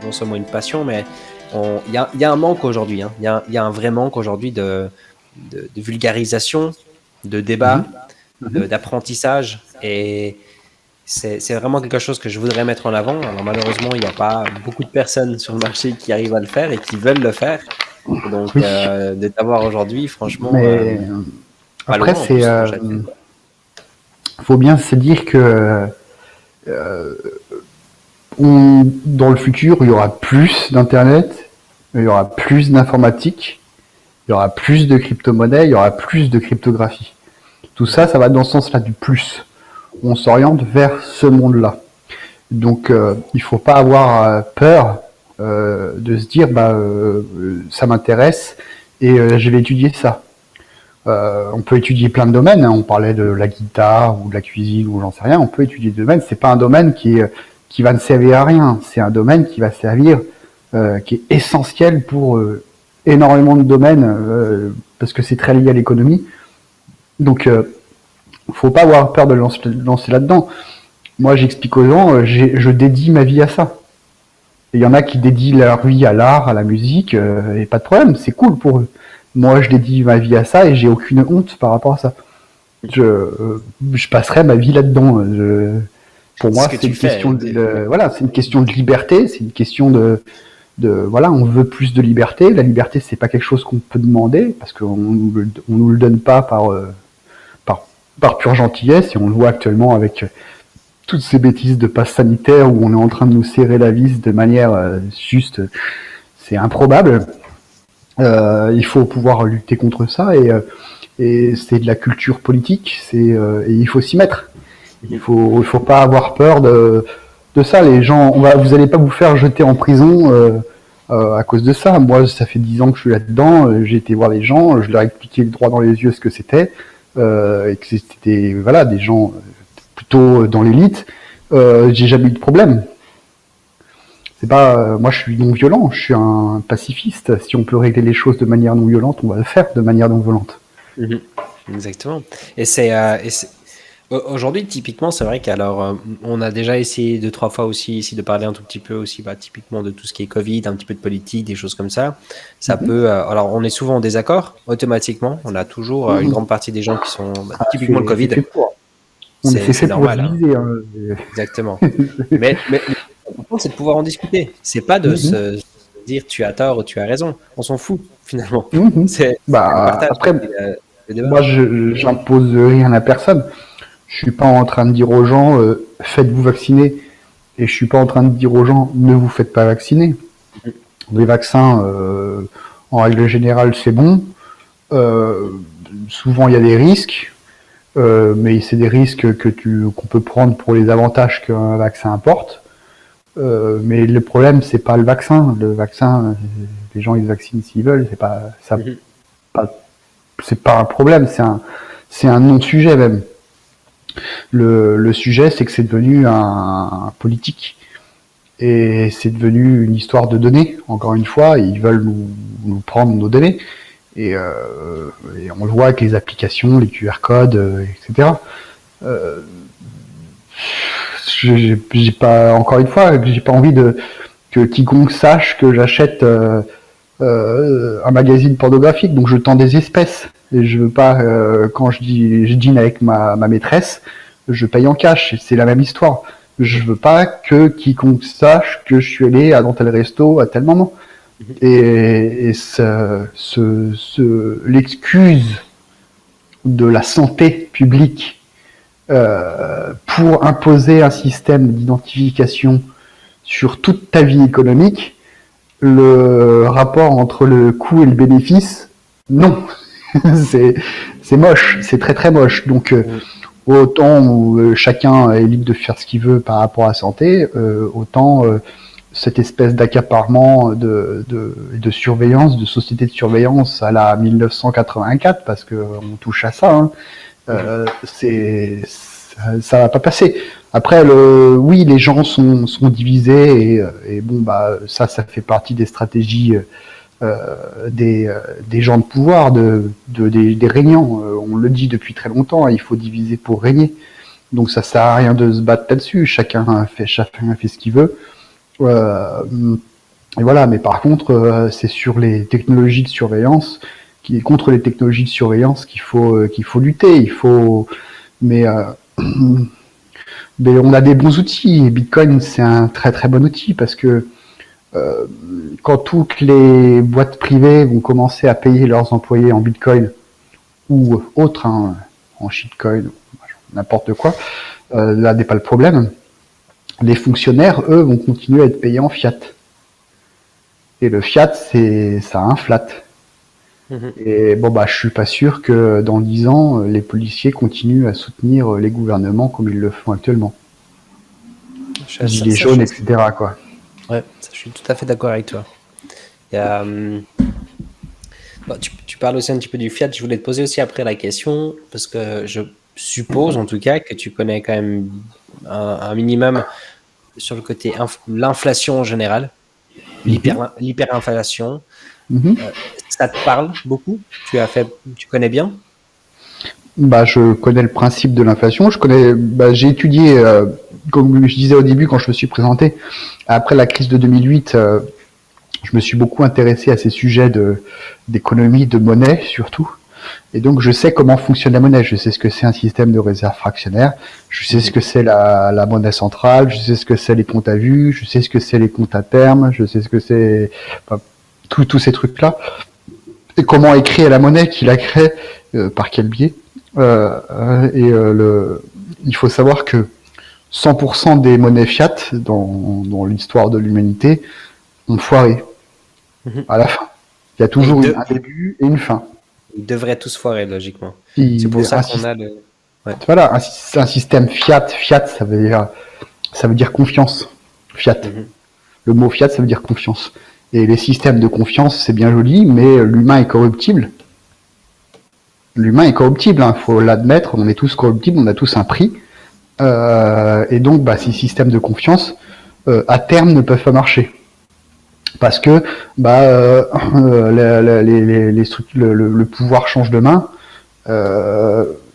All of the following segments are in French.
non seulement une passion, mais il y a un manque aujourd'hui. Hein. Il y a un vrai manque aujourd'hui de vulgarisation, de débat, Mhm. Mhm. d'apprentissage. Et c'est vraiment quelque chose que je voudrais mettre en avant. Alors malheureusement, il n'y a pas beaucoup de personnes sur le marché qui arrivent à le faire et qui veulent le faire. Et donc, Oui, de t'avoir aujourd'hui, franchement, mais pas après, loin en plus, dans Châtelet. faut bien se dire que dans le futur, il y aura plus d'internet, il y aura plus d'informatique, il y aura plus de crypto-monnaies, il y aura plus de cryptographie. Tout ça, ça va dans ce sens-là du plus. On s'oriente vers ce monde-là. Donc, il faut pas avoir peur de se dire, ça m'intéresse et je vais étudier ça. On peut étudier plein de domaines. Hein. On parlait de la guitare ou de la cuisine ou j'en sais rien. On peut étudier des domaines. C'est pas un domaine qui va ne servir à rien. C'est un domaine qui va servir, qui est essentiel pour énormément de domaines parce que c'est très lié à l'économie. Donc, faut pas avoir peur de lancer là-dedans. Moi, j'explique aux gens, je dédie ma vie à ça. Il y en a qui dédient leur vie à l'art, à la musique, et pas de problème, c'est cool pour eux. Moi, je dédie ma vie à ça et j'ai aucune honte par rapport à ça. Je passerai ma vie là-dedans. Pour C'est ce moi, que c'est tu une question fais. voilà, c'est une question de liberté, c'est une question voilà, on veut plus de liberté. La liberté, c'est pas quelque chose qu'on peut demander parce qu'on nous le donne pas par, par pure gentillesse et on le voit actuellement avec toutes ces bêtises de passe sanitaire où on est en train de nous serrer la vis de manière juste, c'est improbable. Il faut pouvoir lutter contre ça et c'est de la culture politique, et il faut s'y mettre. Il faut pas avoir peur de ça. Les gens, vous allez pas vous faire jeter en prison à cause de ça. Moi, ça fait 10 ans que je suis là-dedans. J'ai été voir les gens, je leur ai expliqué droit dans les yeux ce que c'était et que c'était voilà des gens plutôt dans l'élite. J'ai jamais eu de problème. C'est pas, moi, je suis non violent. Je suis un pacifiste. Si on peut régler les choses de manière non violente, on va le faire de manière non violente. Mhm. Exactement. Et c'est- aujourd'hui, typiquement, c'est vrai qu'alors, on a déjà essayé deux, trois fois aussi ici de parler un tout petit peu aussi, bah, typiquement de tout ce qui est Covid, un petit peu de politique, des choses comme ça. Ça Mm-hmm. peut, alors, on est souvent en désaccord, automatiquement. On a toujours une Mm-hmm. grande partie des gens qui sont, bah, Ah, typiquement le c'est Covid, fait pour. C'est c'est fait pour normal, hein. diviser. Hein. Exactement. Mais l'important, c'est de pouvoir en discuter. C'est pas de Mm-hmm. se dire tu as tort ou tu as raison. On s'en fout, finalement. Mm-hmm. C'est le partage Après, et le débat. moi, j'impose rien à personne. Je suis pas en train de dire aux gens faites-vous vacciner, et je suis pas en train de dire aux gens ne vous faites pas vacciner. Les vaccins, en règle générale, c'est bon. Euh, Souvent, il y a des risques, mais c'est des risques qu'on peut prendre pour les avantages qu'un vaccin apporte. Mais le problème, c'est pas le vaccin. Le vaccin, les gens ils se vaccinent s'ils veulent. C'est pas ça, Mhm. pas, c'est pas un problème. C'est un non-sujet même. Le sujet, c'est que c'est devenu un politique et c'est devenu une histoire de données. Encore une fois, ils veulent nous prendre nos données et on le voit avec les applications, les QR codes, etc. Euh, j'ai pas, encore une fois, j'ai pas envie que quiconque sache que j'achète un magazine pornographique, donc je tends des espèces. Et je veux pas, quand je dîne avec ma maîtresse, je paye en cash. C'est la même histoire. Je veux pas que quiconque sache que je suis allé dans tel resto à tel moment. Et l'excuse de la santé publique pour imposer un système d'identification sur toute ta vie économique, le rapport entre le coût et le bénéfice, non. c'est moche, c'est très très moche. Donc autant où chacun est libre de faire ce qu'il veut par rapport à la santé, autant cette espèce d'accaparement de surveillance, de société de surveillance à la 1984, parce qu'on touche à ça, hein, ça va pas passer. Après, oui, les gens sont divisés et bon, bah ça fait partie des stratégies des gens de pouvoir, des régnants. On le dit depuis très longtemps, il faut diviser pour régner. Donc ça sert à rien de se battre là-dessus. Chacun fait ce qu'il veut. Euh, et voilà, mais par contre, c'est sur les technologies de surveillance, contre les technologies de surveillance qu'il faut lutter. Mais, mais on a des bons outils. Et Bitcoin, c'est un très très bon outil parce que euh, quand toutes les boîtes privées vont commencer à payer leurs employés en Bitcoin ou autre, hein, en shitcoin, n'importe quoi, là n'est pas le problème. Les fonctionnaires, eux, vont continuer à être payés en fiat. Et le fiat, ça inflate. Mhm. Et bon, bah, je suis pas sûr que dans 10 ans, les policiers continuent à soutenir les gouvernements comme ils le font actuellement. Gilets jaunes, etc., quoi. Ouais, ça, je suis tout à fait d'accord avec toi. Il y a, bon, tu parles aussi un petit peu du fiat. Je voulais te poser aussi après la question, parce que je suppose en tout cas que tu connais quand même un minimum sur le côté l'inflation en général, l'hyperinflation. Mhm. Ça te parle beaucoup? Tu connais bien? Bah, je connais le principe de l'inflation. J'ai étudié, comme je disais au début quand je me suis présenté, après la crise de 2008, je me suis beaucoup intéressé à ces sujets d'économie, de monnaie surtout. Et donc, je sais comment fonctionne la monnaie. Je sais ce que c'est un système de réserve fractionnaire. Je sais ce que c'est la monnaie centrale. Je sais ce que c'est les comptes à vue. Je sais ce que c'est les comptes à terme. Je sais ce que c'est, enfin, tous ces trucs-là. Et comment est créée la monnaie, qui la crée, par quel biais. Il faut savoir que 100% des monnaies fiat dans l'histoire de l'humanité ont foiré Mhm. à la fin. Il y a Et toujours un début et une fin. ils devraient tous foirer, logiquement. C'est pour Il, ça un, qu'on a le. Ouais. voilà, un système fiat, ça veut dire confiance. Fiat. Mhm. Le mot fiat, ça veut dire confiance. Et les systèmes de confiance, c'est bien joli, mais l'humain est corruptible. L'humain est corruptible, hein, faut l'admettre, on est tous corruptibles, on a tous un prix. Et donc, bah, ces systèmes de confiance, à terme, ne peuvent pas marcher. Parce que bah, le pouvoir change de main.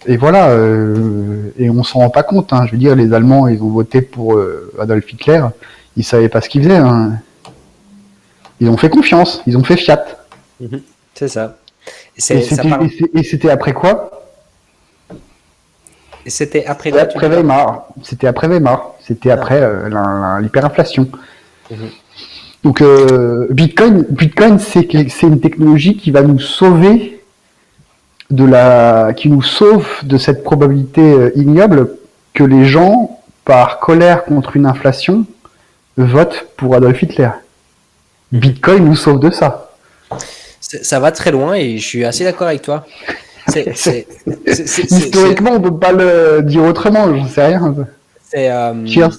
Et voilà, et on s'en rend pas compte. Hein. Je veux dire, les Allemands, ils ont voté pour Adolf Hitler. Ils savaient pas ce qu'ils faisaient. Hein. Ils ont fait confiance. Ils ont fait fiat. Mhm. C'est ça. Et Ça parle. c'était après quoi? Et c'était après C'était quoi, tu après dis? Weimar. C'était après Weimar. C'était Ah. après l'hyperinflation. Mhm. Donc Bitcoin, c'est une technologie qui va nous sauver qui nous sauve de cette probabilité ignoble que les gens, par colère contre une inflation, votent pour Adolf Hitler. Mhm. Bitcoin nous sauve de ça. Ça va très loin et je suis assez d'accord avec toi. Historiquement, on peut pas le dire autrement, j'en sais rien. C'est, Cheers.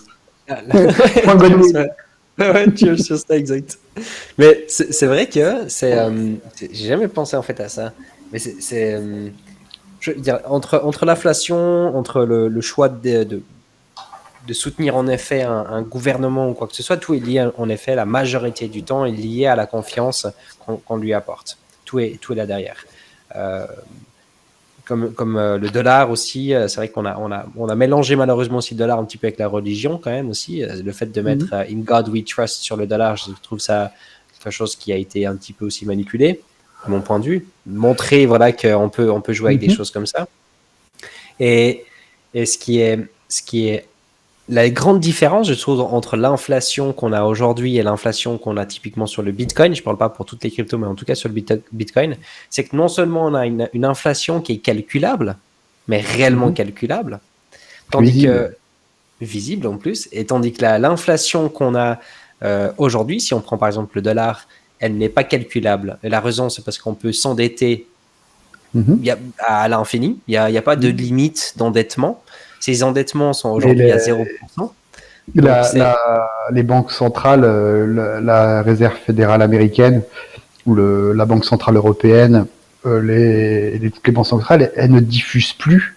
Point Godwin. ouais, cheers sur ça, exact. Mais c'est vrai que j'ai jamais pensé en fait à ça. Mais je veux dire, entre l'inflation, entre le choix de soutenir en effet un gouvernement ou quoi que ce soit, tout est lié en effet, la majorité du temps est lié à la confiance qu'on lui apporte. Tout est là derrière. Euh, comme le dollar aussi, c'est vrai qu'on a mélangé malheureusement aussi le dollar un petit peu avec la religion quand même aussi. Le fait de mettre In God We Trust sur le dollar, je trouve ça quelque chose qui a été un petit peu aussi manipulé, de mon point de vue. Montrer voilà, qu'on on peut jouer avec des choses comme ça. Et, et ce qui est la grande différence, je trouve, entre l'inflation qu'on a aujourd'hui et l'inflation qu'on a typiquement sur le Bitcoin, je ne parle pas pour toutes les cryptos, mais en tout cas sur le Bitcoin, c'est que non seulement on a une inflation qui est calculable, mais réellement calculable, tandis Visible. que visible en plus, et tandis que l'inflation qu'on a aujourd'hui, si on prend par exemple le dollar, elle n'est pas calculable. Et la raison, c'est parce qu'on peut s'endetter à l'infini. Il n'y a pas de limite d'endettement. Ces endettements sont aujourd'hui à 0%. Donc, Les banques centrales, la Réserve fédérale américaine ou la Banque centrale européenne, toutes les banques centrales, elles ne diffusent plus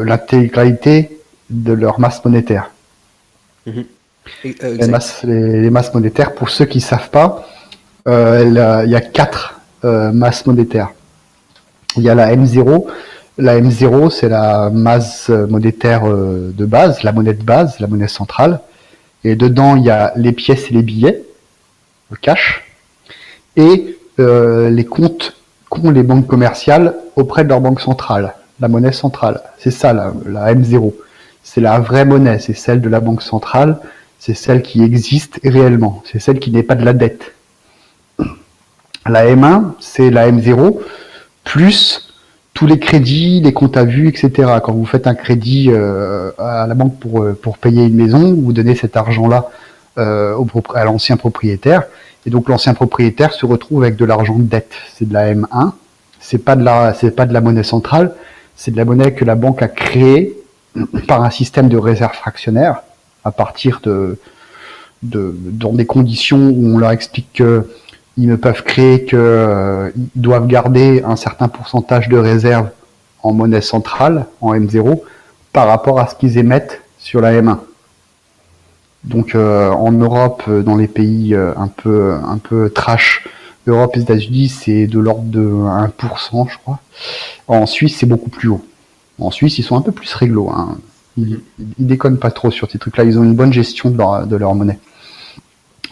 l'intégralité de leur masse monétaire. Les masses monétaires, pour ceux qui ne savent pas, il y a 4 masses monétaires. Il y a la M0. La M0, c'est la masse monétaire de base, la monnaie de base, la monnaie centrale. Et dedans, il y a les pièces et les billets, le cash, et les comptes qu'ont les banques commerciales auprès de leur banque centrale, la monnaie centrale. C'est ça, la M0. C'est la vraie monnaie, c'est celle de la banque centrale, c'est celle qui existe réellement, c'est celle qui n'est pas de la dette. La M1, c'est la M0, plus tous les crédits, les comptes à vue, etc. Quand vous faites un crédit à la banque pour payer une maison, vous donnez cet argent-là à l'ancien propriétaire, et donc l'ancien propriétaire se retrouve avec de l'argent de dette. C'est de la M1, c'est pas de la monnaie centrale, c'est de la monnaie que la banque a créée par un système de réserve fractionnaire à partir dans des conditions où on leur explique que ils ne peuvent créer ils doivent garder un certain pourcentage de réserve en monnaie centrale, en M0, par rapport à ce qu'ils émettent sur la M1. Donc en Europe, dans les pays un peu trash, Europe et États-Unis, c'est de l'ordre de 1%, je crois. En Suisse, c'est beaucoup plus haut. En Suisse, ils sont un peu plus réglo. Hein. Ils déconnent pas trop sur ces trucs-là. Ils ont une bonne gestion de leur monnaie.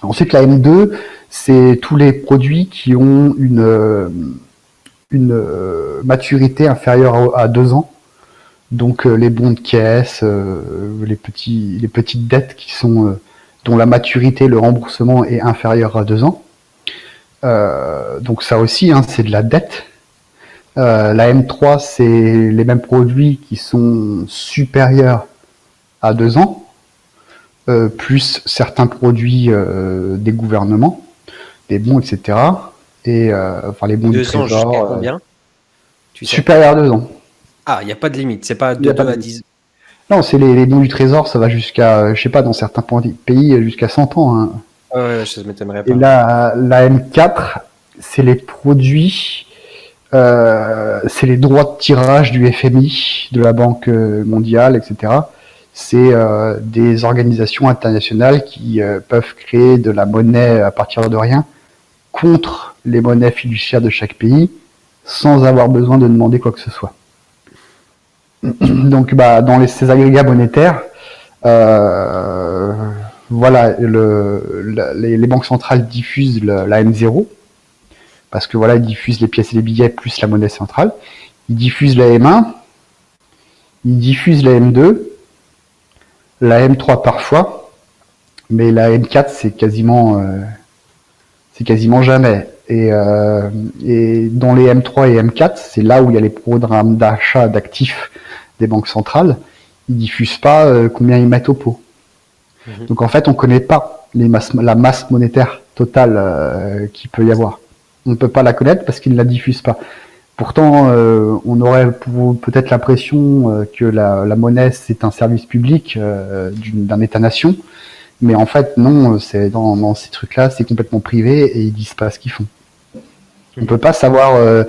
Ensuite, la M2, c'est tous les produits qui ont une maturité inférieure à 2 ans. Donc les bons de caisse, les petites dettes qui sont dont la maturité, le remboursement est inférieur à 2 ans. Donc ça aussi, hein, c'est de la dette. La M3, c'est les mêmes produits qui sont supérieurs à 2 ans. Plus certains produits des gouvernements, des bons, etc. Et enfin les bons du 2 ans trésor. jusqu'à combien? Supérieur à 2 ans. Ah, il n'y a pas de limite, c'est pas de 2 à 10. Non, c'est les bons du trésor, ça va jusqu'à, je sais pas, dans certains pays, jusqu'à 100 ans. Hein. Ouais, ça ne m'étonnerait pas. Et la M4, c'est les produits, c'est les droits de tirage du FMI, de la Banque mondiale, etc. C'est des organisations internationales qui peuvent créer de la monnaie à partir de rien contre les monnaies fiduciaires de chaque pays sans avoir besoin de demander quoi que ce soit. Donc dans ces agrégats monétaires, voilà, les banques centrales diffusent la M0 parce que voilà, ils diffusent les pièces et les billets plus la monnaie centrale. Ils diffusent la M1, ils diffusent la M2, la M3 parfois, mais la M4 c'est quasiment jamais. Et dans les M3 et M4, c'est là où il y a les programmes d'achat d'actifs des banques centrales. Ils diffusent pas combien ils mettent au pot. Donc en fait, on connaît pas la masse monétaire totale qu'il peut y avoir. On ne peut pas la connaître parce qu'ils ne la diffusent pas. Pourtant, on aurait peut-être l'impression que la monnaie c'est un service public d'un État-nation, mais en fait non. C'est dans ces trucs-là, c'est complètement privé et ils disent pas ce qu'ils font. On peut pas savoir.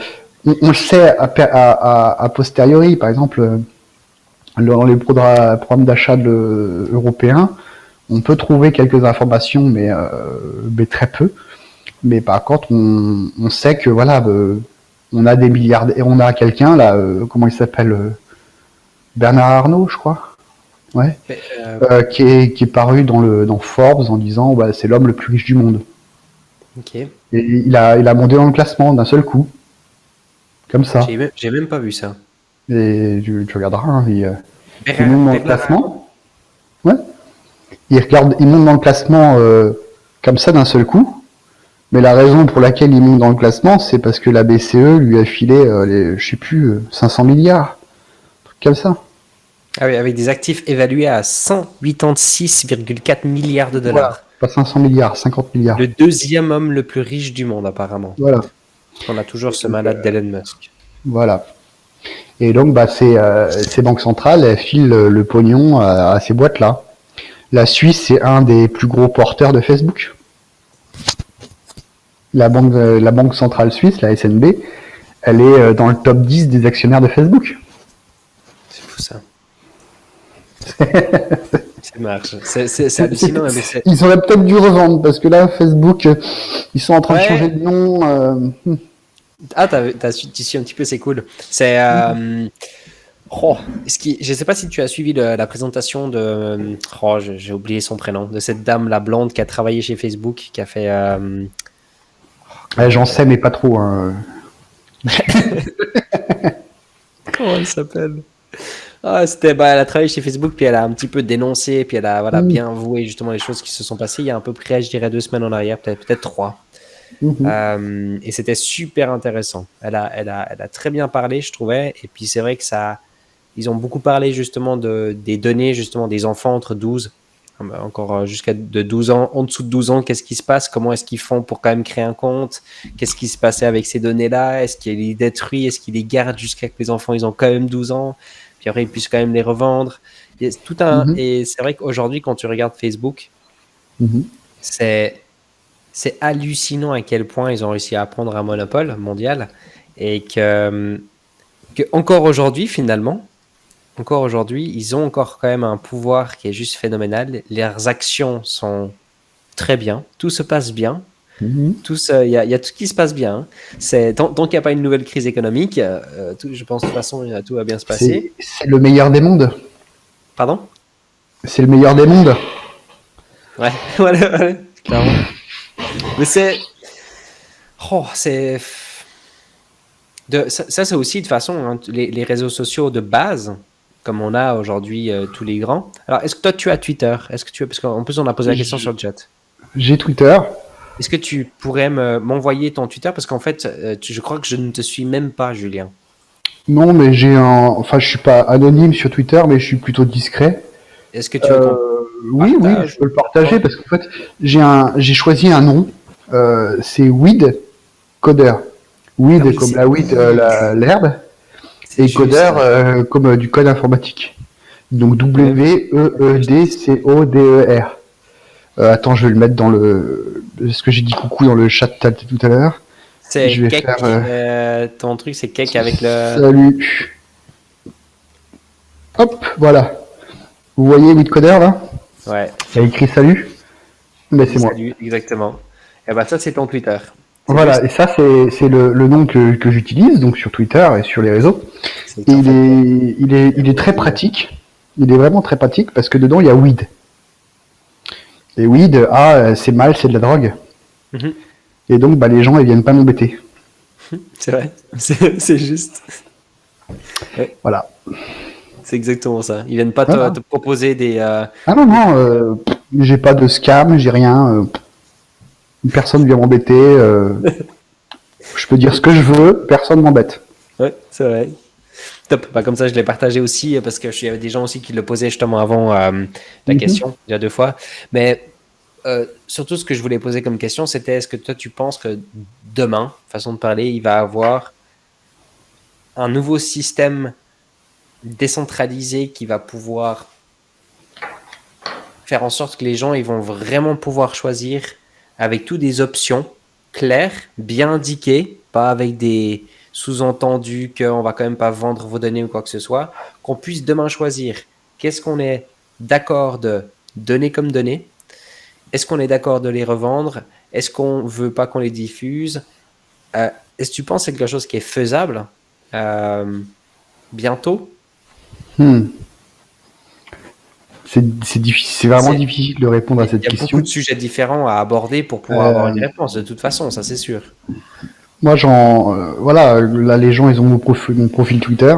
On le sait a posteriori, par exemple, dans les programmes d'achat européens, on peut trouver quelques informations, mais très peu. Mais par contre, on sait que voilà, on a des milliards et on a quelqu'un là, comment il s'appelle, Bernard Arnault, je crois. Ouais. Qui est paru dans Forbes en disant c'est l'homme le plus riche du monde. Ok. Et il a monté dans le classement d'un seul coup. Comme ça. J'ai même pas vu ça. Et tu regarderas, hein, il monte dans le classement. Ouais. Il monte dans le classement comme ça d'un seul coup. Mais la raison pour laquelle il monte dans le classement, c'est parce que la BCE lui a filé, je sais plus, 500 milliards. Un truc comme ça. Ah oui, avec des actifs évalués à 186,4 milliards de dollars. Voilà. Pas 500 milliards, 50 milliards. Le deuxième homme le plus riche du monde, apparemment. Voilà. On a toujours ce malade d'Elon Musk. Voilà. Et donc, ces banques centrales, elles filent le pognon à ces boîtes-là. La Suisse, c'est un des plus gros porteurs de Facebook. La banque centrale suisse, la SNB, elle est dans le top 10 des actionnaires de Facebook. C'est fou ça. Ça marche. C'est hallucinant. Mais ils auraient peut-être dû revendre parce que là, Facebook, ils sont en train de changer de nom. Ah, tu suis un petit peu, c'est cool. C'est Oh, je sais pas si tu as suivi la présentation de. J'ai oublié son prénom, de cette dame, la blonde, qui a travaillé chez Facebook, qui a fait. J'en sais, mais pas trop. Hein. Comment elle s'appelle? Elle a travaillé chez Facebook, puis elle a un petit peu dénoncé, puis elle a bien avoué justement les choses qui se sont passées il y a à peu près, je dirais, 2 semaines en arrière, peut-être 3. Et c'était super intéressant. Elle a très bien parlé, je trouvais. Et puis c'est vrai que ils ont beaucoup parlé justement des données justement des enfants entre 12, encore jusqu'à de 12 ans, en dessous de 12 ans, qu'est-ce qui se passe? Comment est-ce qu'ils font pour quand même créer un compte? Qu'est-ce qui se passait avec ces données-là? Est-ce qu'ils les détruisent? Est-ce qu'ils les gardent jusqu'à que les enfants ils ont quand même 12 ans? Puis après ils puissent quand même les revendre. Et c'est vrai qu'aujourd'hui quand tu regardes Facebook, c'est hallucinant à quel point ils ont réussi à prendre un monopole mondial et que encore aujourd'hui, finalement, ils ont encore quand même un pouvoir qui est juste phénoménal. Leurs actions sont très bien. Tout se passe bien. Il y a tout qui se passe bien. Tant qu'il n'y a pas une nouvelle crise économique, je pense de toute façon, tout va bien se passer. C'est le meilleur des mondes. Pardon? C'est le meilleur des mondes. Ouais, ouais, clairement. Mais c'est ça, c'est aussi de façon, hein, les réseaux sociaux de base, comme on a aujourd'hui tous les grands. Alors, est-ce que toi, tu as Twitter? Parce qu'en plus, on a posé la question sur le chat. J'ai Twitter. Est-ce que tu pourrais m'envoyer ton Twitter? Parce qu'en fait, je crois que je ne te suis même pas, Julien. Non, mais je suis pas anonyme sur Twitter, mais je suis plutôt discret. Est-ce que tu veux oui, je peux le partager parce qu'en fait, j'ai choisi un nom. C'est Weed Coder. Weed comme la weed, l'herbe. Et Coder comme du code informatique. Donc WEEDCODER. Attends, je vais le mettre dans ce que j'ai dit coucou dans le chat tout à l'heure. C'est Cake. Ton truc, c'est Cake avec le. Salut. Hop, voilà. Vous voyez WeedCoder là? Ouais. Il y a écrit salut. Mais c'est moi. Salut, exactement. Et bah ça, c'est ton Twitter. Voilà, et ça c'est le nom que j'utilise donc sur Twitter et sur les réseaux. Et il est très pratique. Il est vraiment très pratique parce que dedans il y a weed. Et weed, c'est mal, c'est de la drogue. Et donc les gens ils viennent pas m'embêter. C'est vrai, c'est juste. Ouais. Voilà. C'est exactement ça. Ils viennent pas te proposer des. Ah non, j'ai pas de scam, j'ai rien. Personne vient m'embêter. Je peux dire ce que je veux, personne m'embête. Ouais, c'est vrai. Top. Comme ça, je l'ai partagé aussi parce que il y avait des gens aussi qui le posaient justement avant la question, il y a 2 fois. Mais surtout, ce que je voulais poser comme question, c'était est-ce que toi, tu penses que demain, façon de parler, il va avoir un nouveau système décentralisé qui va pouvoir faire en sorte que les gens ils vont vraiment pouvoir choisir avec toutes des options claires, bien indiquées, pas avec des sous-entendus qu'on va quand même pas vendre vos données ou quoi que ce soit, qu'on puisse demain choisir qu'est-ce qu'on est d'accord de donner comme données, est-ce qu'on est d'accord de les revendre, est-ce qu'on veut pas qu'on les diffuse, est-ce que tu penses que c'est quelque chose qui est faisable bientôt? C'est vraiment difficile de répondre à cette question. Il y a beaucoup de sujets différents à aborder pour pouvoir avoir une réponse, de toute façon, ça c'est sûr. Moi, voilà, là les gens ils ont mon profil Twitter.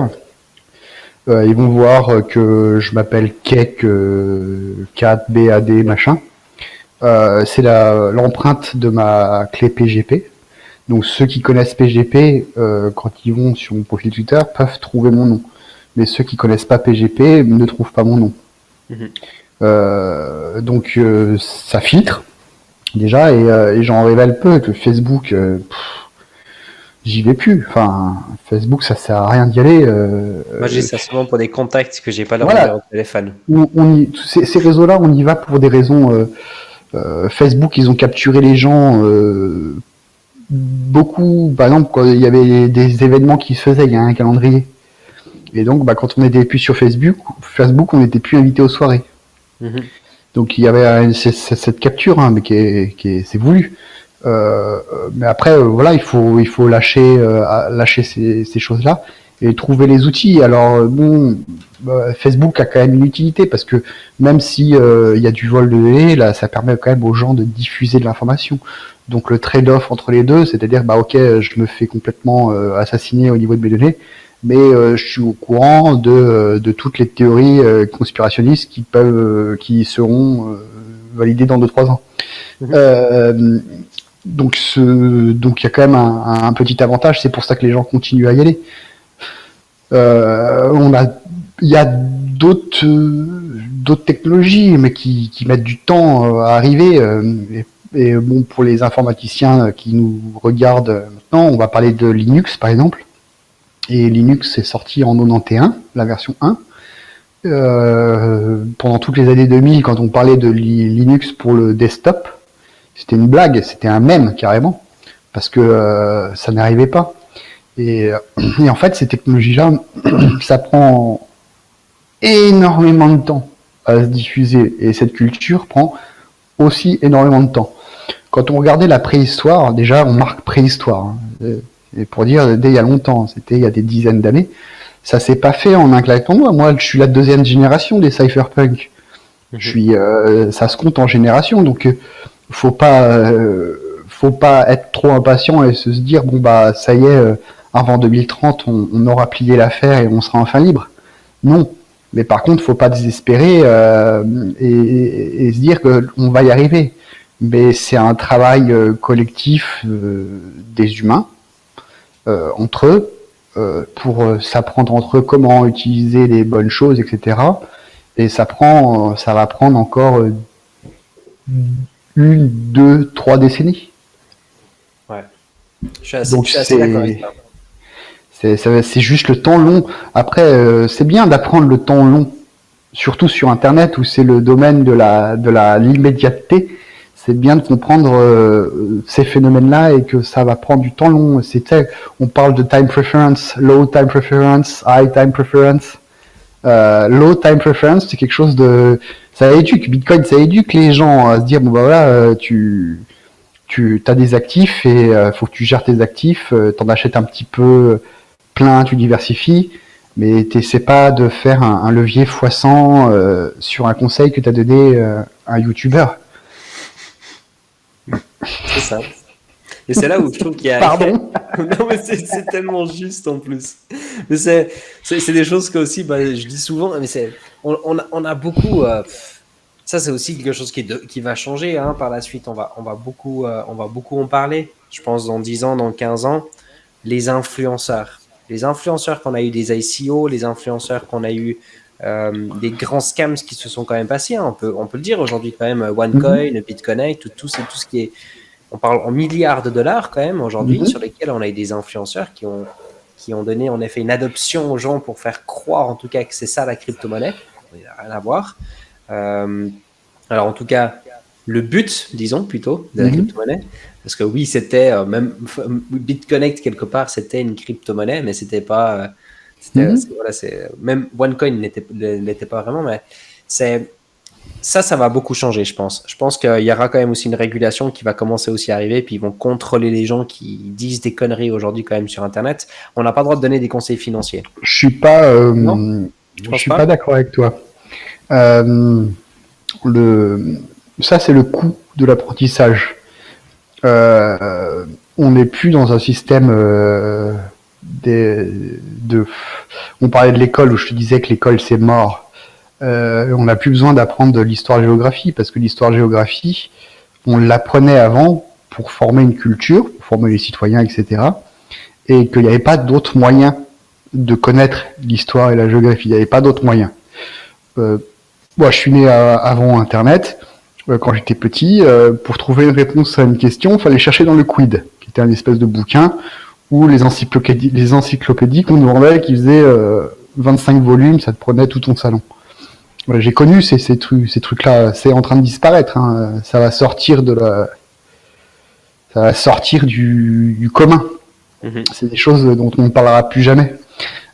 Ils vont voir que je m'appelle Kek 4BAD machin. C'est l'empreinte de ma clé PGP. Donc ceux qui connaissent PGP, quand ils vont sur mon profil Twitter, peuvent trouver mon nom. Mais ceux qui connaissent pas PGP ne trouvent pas mon nom. Donc ça filtre déjà et j'en révèle peu que Facebook, j'y vais plus. Enfin, Facebook, ça sert à rien d'y aller. Moi, j'ai ça souvent pour des contacts que j'ai pas leur numéro de téléphone. Ces réseaux-là, on y va pour des raisons. Facebook, ils ont capturé les gens. Beaucoup, par exemple, quand il y avait des événements qui se faisaient, il y a un calendrier. Et donc, quand on n'était plus sur Facebook, on n'était plus invité aux soirées. Donc il y avait cette capture, mais c'est voulu. Mais après, voilà, il faut lâcher ces choses-là et trouver les outils. Alors Facebook a quand même une utilité parce que même si il y a du vol de données, là, ça permet quand même aux gens de diffuser de l'information. Donc le trade-off entre les deux, c'est-à-dire ok, je me fais complètement assassiner au niveau de mes données, mais je suis au courant de toutes les théories conspirationnistes qui seront validées dans 2-3 ans. Donc il y a quand même un petit avantage, c'est pour ça que les gens continuent à y aller. Il y a d'autres technologies, mais qui mettent du temps à arriver. Et bon, pour les informaticiens qui nous regardent maintenant, on va parler de Linux par exemple. Et Linux est sorti en 91, la version 1. Pendant toutes les années 2000, quand on parlait de Linux pour le desktop, c'était une blague, c'était un mème carrément, parce que ça n'arrivait pas. Et en fait, ces technologies-là, ça prend énormément de temps à se diffuser. Et cette culture prend aussi énormément de temps. Quand on regardait la préhistoire, déjà, on marque préhistoire. Hein, et pour dire, dès il y a longtemps, c'était il y a des dizaines d'années, ça s'est pas fait en un claquement de doigts. Moi, je suis la 2e génération des cypherpunk. Ça se compte en génération, donc faut pas être trop impatient et se dire bon bah ça y est, avant 2030 on aura plié l'affaire et on sera enfin libre. Non, mais par contre faut pas désespérer et se dire que on va y arriver. Mais c'est un travail collectif des humains entre eux pour s'apprendre entre eux comment utiliser les bonnes choses, etc. Et ça va prendre encore 1, 2, 3 décennies. Ouais. Je suis assez d'accord avec ça. C'est juste le temps long. Après, c'est bien d'apprendre le temps long, surtout sur Internet où c'est le domaine de l'immédiateté. C'est bien de comprendre ces phénomènes-là et que ça va prendre du temps long. On parle de time preference, low time preference, high time preference. Low time preference, c'est quelque chose ça éduque. Bitcoin, ça éduque les gens à se dire bon bah voilà, tu as des actifs et faut que tu gères tes actifs. T'en achètes un petit peu plein, tu diversifies, mais t'essaies pas de faire un levier x100 sur un conseil que t'as donné à un YouTuber. C'est ça. Et c'est là où je trouve qu'il y a... Pardon. Non mais c'est tellement juste en plus. Mais c'est des choses que aussi, je dis souvent, mais on a beaucoup... ça c'est aussi quelque chose qui va changer hein, par la suite. On va beaucoup en parler. Je pense dans 10 ans, dans 15 ans, les influenceurs. Les influenceurs qu'on a eu des ICO, les influenceurs qu'on a eu des grands scams qui se sont quand même passés. Hein. On peut le dire aujourd'hui quand même, OneCoin, BitConnect, tout ce qui est... On parle en milliards de dollars quand même aujourd'hui, sur lesquels on a eu des influenceurs qui ont donné en effet une adoption aux gens pour faire croire en tout cas que c'est ça la crypto-monnaie. Il n'y a rien à voir. Alors en tout cas, le but, disons plutôt, de la crypto-monnaie, parce que oui, c'était même BitConnect quelque part, c'était une crypto-monnaie, mais c'était pas... même OneCoin l'était pas vraiment, mais ça va beaucoup changer, je pense. Je pense qu'il y aura quand même aussi une régulation qui va commencer aussi à arriver, puis ils vont contrôler les gens qui disent des conneries aujourd'hui quand même sur Internet. On n'a pas le droit de donner des conseils financiers. Je suis pas d'accord avec toi. Ça, c'est le coût de l'apprentissage. On n'est plus dans un système on parlait de l'école où je te disais que l'école c'est mort. On n'a plus besoin d'apprendre de l'histoire-géographie parce que l'histoire-géographie, on l'apprenait avant pour former une culture, pour former les citoyens, etc. Et qu'il n'y avait pas d'autres moyens de connaître l'histoire et la géographie. Il n'y avait pas d'autres moyens. Moi, je suis né avant Internet. Quand j'étais petit, pour trouver une réponse à une question, il fallait chercher dans le Quid, qui était un espèce de bouquin où les encyclopédies qu'on nous vendait, qui faisaient 25 volumes, ça te prenait tout ton salon. J'ai connu ces trucs-là. C'est en train de disparaître. Hein. Ça va sortir du commun. C'est des choses dont on ne parlera plus jamais.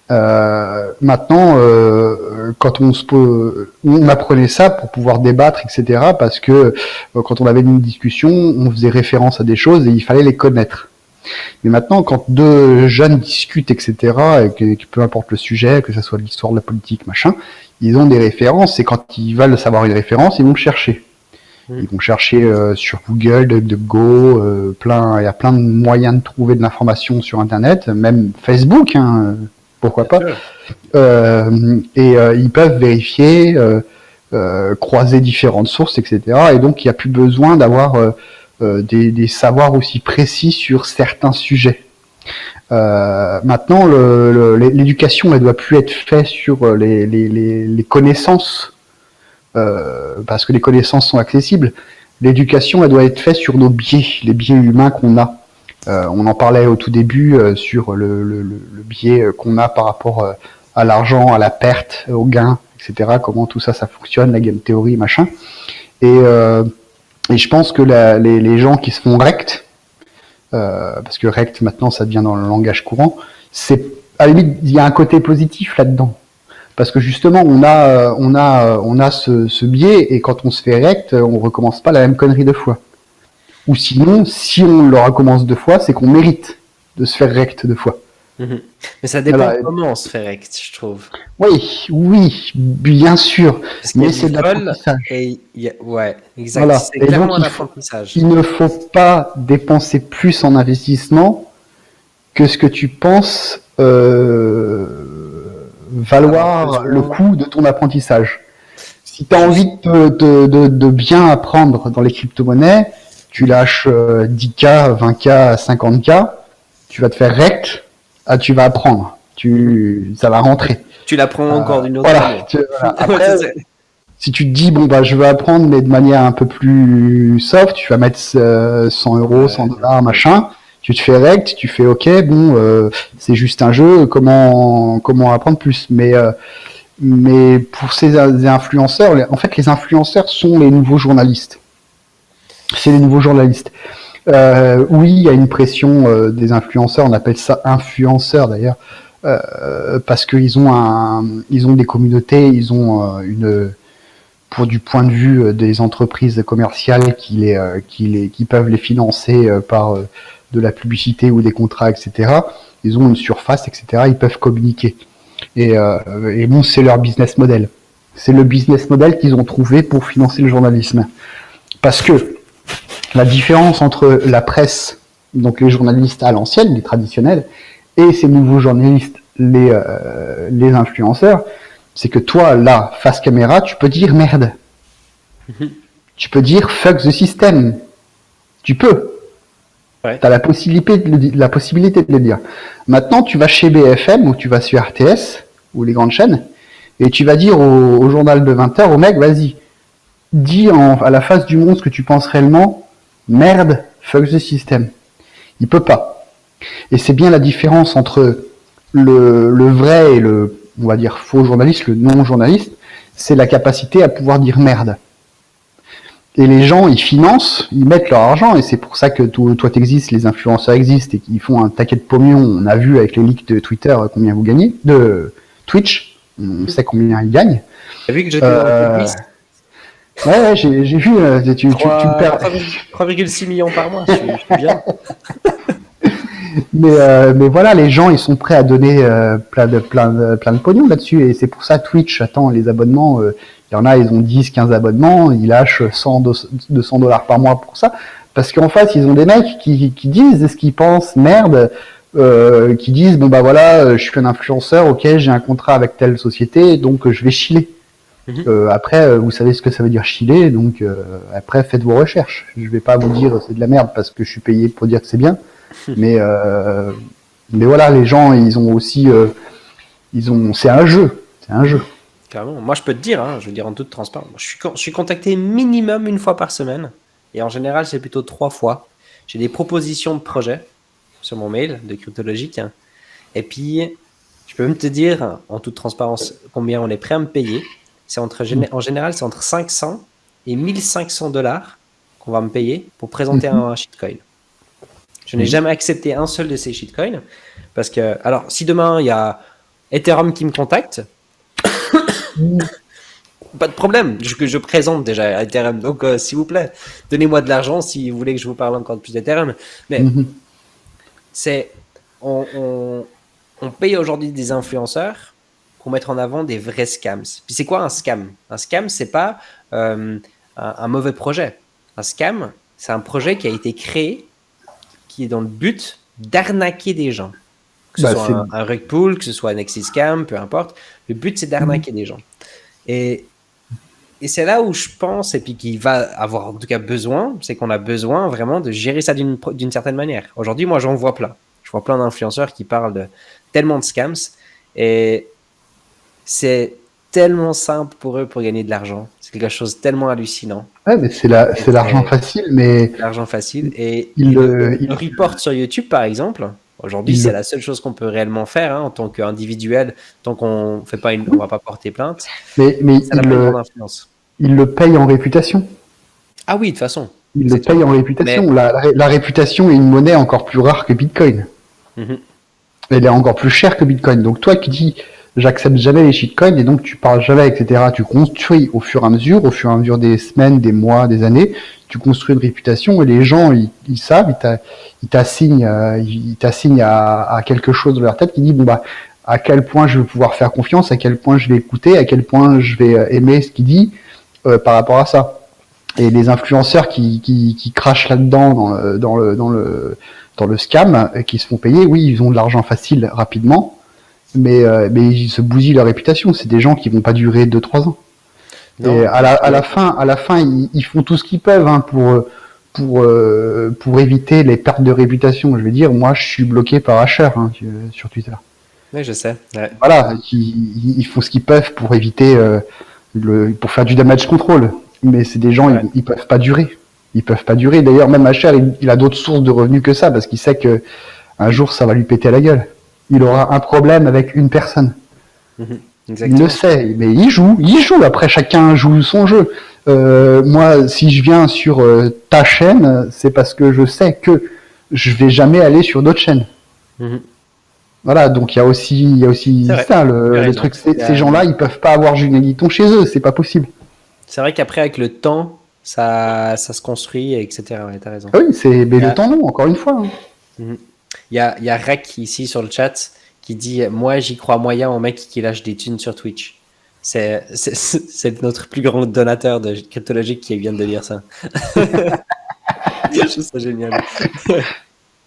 Maintenant, quand on apprenait ça pour pouvoir débattre, etc. Parce que quand on avait une discussion, on faisait référence à des choses et il fallait les connaître. Mais maintenant, quand deux jeunes discutent, etc., et que peu importe le sujet, que ce soit l'histoire de la politique, machin, ils ont des références, et quand ils veulent savoir une référence, ils vont le chercher. Ils vont chercher sur Google, DuckDuckGo, il y a plein de moyens de trouver de l'information sur Internet, même Facebook, hein, pourquoi pas. Ils peuvent vérifier, croiser différentes sources, etc. Et donc, il n'y a plus besoin d'avoir des savoirs aussi précis sur certains sujets. Maintenant, l'éducation, elle doit plus être faite sur les connaissances, parce que les connaissances sont accessibles. L'éducation, elle doit être faite sur nos biais, les biais humains qu'on a. On en parlait au tout début sur le biais qu'on a par rapport à l'argent, à la perte, au gain, etc. Comment tout ça, ça fonctionne, la game theory, machin. Et je pense que les gens qui se font rect, parce que rect maintenant ça devient dans le langage courant, c'est à la limite il y a un côté positif là-dedans. Parce que justement, on a ce biais, et quand on se fait rect, on recommence pas la même connerie deux fois. Ou sinon, si on le recommence deux fois, c'est qu'on mérite de se faire rect deux fois. Mais ça dépend comment on se fait rect, je trouve. Oui, bien sûr. Parce mais c'est de l'apprentissage. Ouais, exact. Voilà. C'est clairement un apprentissage. Il ne faut pas dépenser plus en investissement que ce que tu penses valoir le coût de ton apprentissage. Si tu as envie de bien apprendre dans les crypto-monnaies, tu lâches 10K, 20K, 50K, tu vas te faire rect, tu vas apprendre, ça va rentrer. Tu l'apprends encore d'une autre manière. Après, si tu te dis, bon, bah, je veux apprendre, mais de manière un peu plus soft, tu vas mettre 100 €, 100 $, machin, tu te fais rect, tu fais ok, bon, c'est juste un jeu, comment apprendre plus. Mais pour ces influenceurs, en fait, les influenceurs sont les nouveaux journalistes. C'est les nouveaux journalistes. Oui, il y a une pression des influenceurs, on appelle ça influenceurs d'ailleurs, parce qu'ils ont des communautés, ils ont pour du point de vue des entreprises commerciales qui peuvent les financer par de la publicité ou des contrats, etc. Ils ont une surface, etc. Ils peuvent communiquer. Et bon, c'est leur business model. C'est le business model qu'ils ont trouvé pour financer le journalisme. Parce que la différence entre la presse, donc les journalistes à l'ancienne, les traditionnels, et ces nouveaux journalistes, les influenceurs, c'est que toi, là, face caméra, tu peux dire merde. Tu peux dire fuck the system. Tu peux. Ouais. Tu as la possibilité de le dire. Maintenant, tu vas chez BFM ou tu vas sur RTS ou les grandes chaînes et tu vas dire au journal de 20h au mec, vas-y, dis à la face du monde ce que tu penses réellement. Merde, fuck the system. Il peut pas. Et c'est bien la différence entre le vrai et le, on va dire, faux journaliste, le non-journaliste, c'est la capacité à pouvoir dire merde. Et les gens, ils financent, ils mettent leur argent, et c'est pour ça que toi t'existes, les influenceurs existent, et qu'ils font un taquet de pognon. On a vu avec les leaks de Twitter combien vous gagnez, de Twitch, on sait combien ils gagnent. T'as vu que j'étais dans le liste ? Ouais, j'ai vu, tu me perds. 3,6 millions par mois, je suis bien. Mais voilà, les gens, ils sont prêts à donner plein de pognon là-dessus, et c'est pour ça Twitch attend les abonnements. Il y en a, ils ont 10, 15 abonnements, ils lâchent 100, 200 $ par mois pour ça. Parce qu'en face, ils ont des mecs qui disent ce qu'ils pensent, merde, qui disent, bon bah voilà, je suis un influenceur, ok, j'ai un contrat avec telle société, donc je vais chiller. Après, vous savez ce que ça veut dire chiller, donc après, faites vos recherches. Je vais pas vous dire c'est de la merde parce que je suis payé pour dire que c'est bien. Mais voilà, les gens, ils ont aussi... c'est un jeu. C'est un jeu. Carrément. Moi, je peux te dire, hein, je veux dire en toute transparence, je suis contacté minimum une fois par semaine. Et en général, c'est plutôt 3 fois. J'ai des propositions de projets sur mon mail de Cryptologique. Hein. Et puis, je peux même te dire, en toute transparence, combien on est prêt à me payer. En général, c'est entre 500 et 1500 $ qu'on va me payer pour présenter un shitcoin. Je n'ai jamais accepté un seul de ces shitcoins. Parce que, alors, si demain, il y a Ethereum qui me contacte, pas de problème, je présente déjà Ethereum, donc s'il vous plaît, donnez-moi de l'argent si vous voulez que je vous parle encore plus d'Ethereum. Mais c'est on, on, on paye aujourd'hui des influenceurs pour mettre en avant des vrais scams. Puis c'est quoi un scam? Un scam, c'est pas un mauvais projet. Un scam, c'est un projet qui a été créé, qui est dans le but d'arnaquer des gens. Que ce Bah, soit c'est, un rug pull, que ce soit un Nexus Scam, peu importe. Le but, c'est d'arnaquer des gens. Et, et c'est là où je pense, et puis qu'il va avoir en tout cas besoin, c'est qu'on a besoin vraiment de gérer ça d'une certaine manière. Aujourd'hui, moi, j'en vois plein. Je vois plein d'influenceurs qui parlent de tellement de scams. Et c'est tellement simple pour eux pour gagner de l'argent. C'est quelque chose de tellement hallucinant. ouais, mais c'est l'argent facile, mais L'argent facile. Et il le report sur YouTube, par exemple, aujourd'hui, il c'est le, la seule chose qu'on peut réellement faire en tant qu'individuel, tant qu'on fait pas on va pas porter plainte. mais Ça n'a pas une grande influence. il le paye en réputation. Ah oui, de toute façon. Il le Exactement. paye en réputation. Mais La réputation est une monnaie encore plus rare que Bitcoin. mhm. Elle est encore plus chère que Bitcoin. Donc toi qui dis j'accepte jamais les shitcoins et donc tu parles jamais, etc. Tu construis au fur et à mesure des semaines, des mois, des années, tu construis une réputation et les gens ils savent, ils t'assignent à quelque chose dans leur tête qui dit bon bah à quel point je vais pouvoir faire confiance, à quel point je vais écouter, à quel point je vais aimer ce qu'il dit par rapport à ça. Et les influenceurs qui crachent là-dedans dans le scam, qui se font payer, oui, ils ont de l'argent facile rapidement, mais ils se bousillent leur réputation. C'est des gens qui vont pas durer 2-3 ans. Non, Et à la fin, ils font tout ce qu'ils peuvent pour éviter les pertes de réputation. Je veux dire, moi, je suis bloqué par Asher sur Twitter. oui, je sais. Ouais. Voilà, ils font ce qu'ils peuvent pour éviter pour faire du damage control. Mais c'est des gens, Ouais. ils peuvent pas durer. Ils peuvent pas durer. D'ailleurs, même Asher, il a d'autres sources de revenus que ça parce qu'il sait que un jour, ça va lui péter à la gueule. Il aura un problème avec une personne. Mhm. Il Exactement. le sait, mais il joue. Après, chacun joue son jeu. Moi, si je viens sur ta chaîne, c'est parce que je sais que je vais jamais aller sur d'autres chaînes. Mhm. Voilà, donc il y a aussi C'est vrai. ça, Tu as le raison. truc. Ces gens-là, ils peuvent pas avoir Julien Guiton chez eux, c'est pas possible. C'est vrai qu'après, avec le temps, ça se construit, etc. Ouais, t'as raison. Ah oui, mais Il y le a, temps non, encore une fois. mhm. Il y a Rek ici sur le chat qui dit moi, j'y crois moyen au mec qui lâche des thunes sur Twitch. C'est notre plus grand donateur de cryptologique qui vient de dire ça. Je trouve ça génial.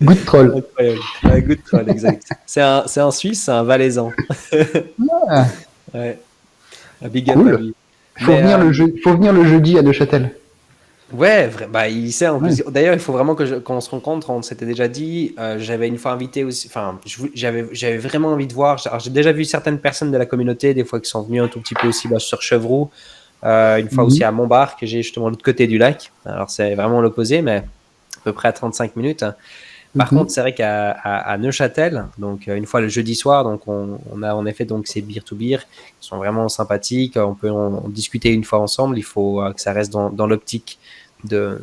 Good troll. Incroyable. Ouais, good troll, exact. C'est un Suisse, c'est un Valaisan. Ah, Ouais. Un big up à cool. lui. Mais, Faut venir le jeudi à Neuchâtel. ouais, bah, il sait en Ouais. plus. D'ailleurs, il faut vraiment qu'on se rencontre. On s'était déjà dit. J'avais une fois invité aussi. Enfin, j'avais vraiment envie de voir. Alors, j'ai déjà vu certaines personnes de la communauté, des fois qui sont venues un tout petit peu aussi sur Chevroux. Une fois aussi Mhm. à Montbar, que j'ai justement de l'autre côté du lac. Alors, c'est vraiment l'opposé, mais à peu près à 35 minutes. Par Mhm. contre, c'est vrai à Neuchâtel, donc une fois le jeudi soir, donc on a en effet donc ces beer to beer qui sont vraiment sympathiques. On peut en discuter une fois ensemble. Il faut que ça reste dans l'optique de,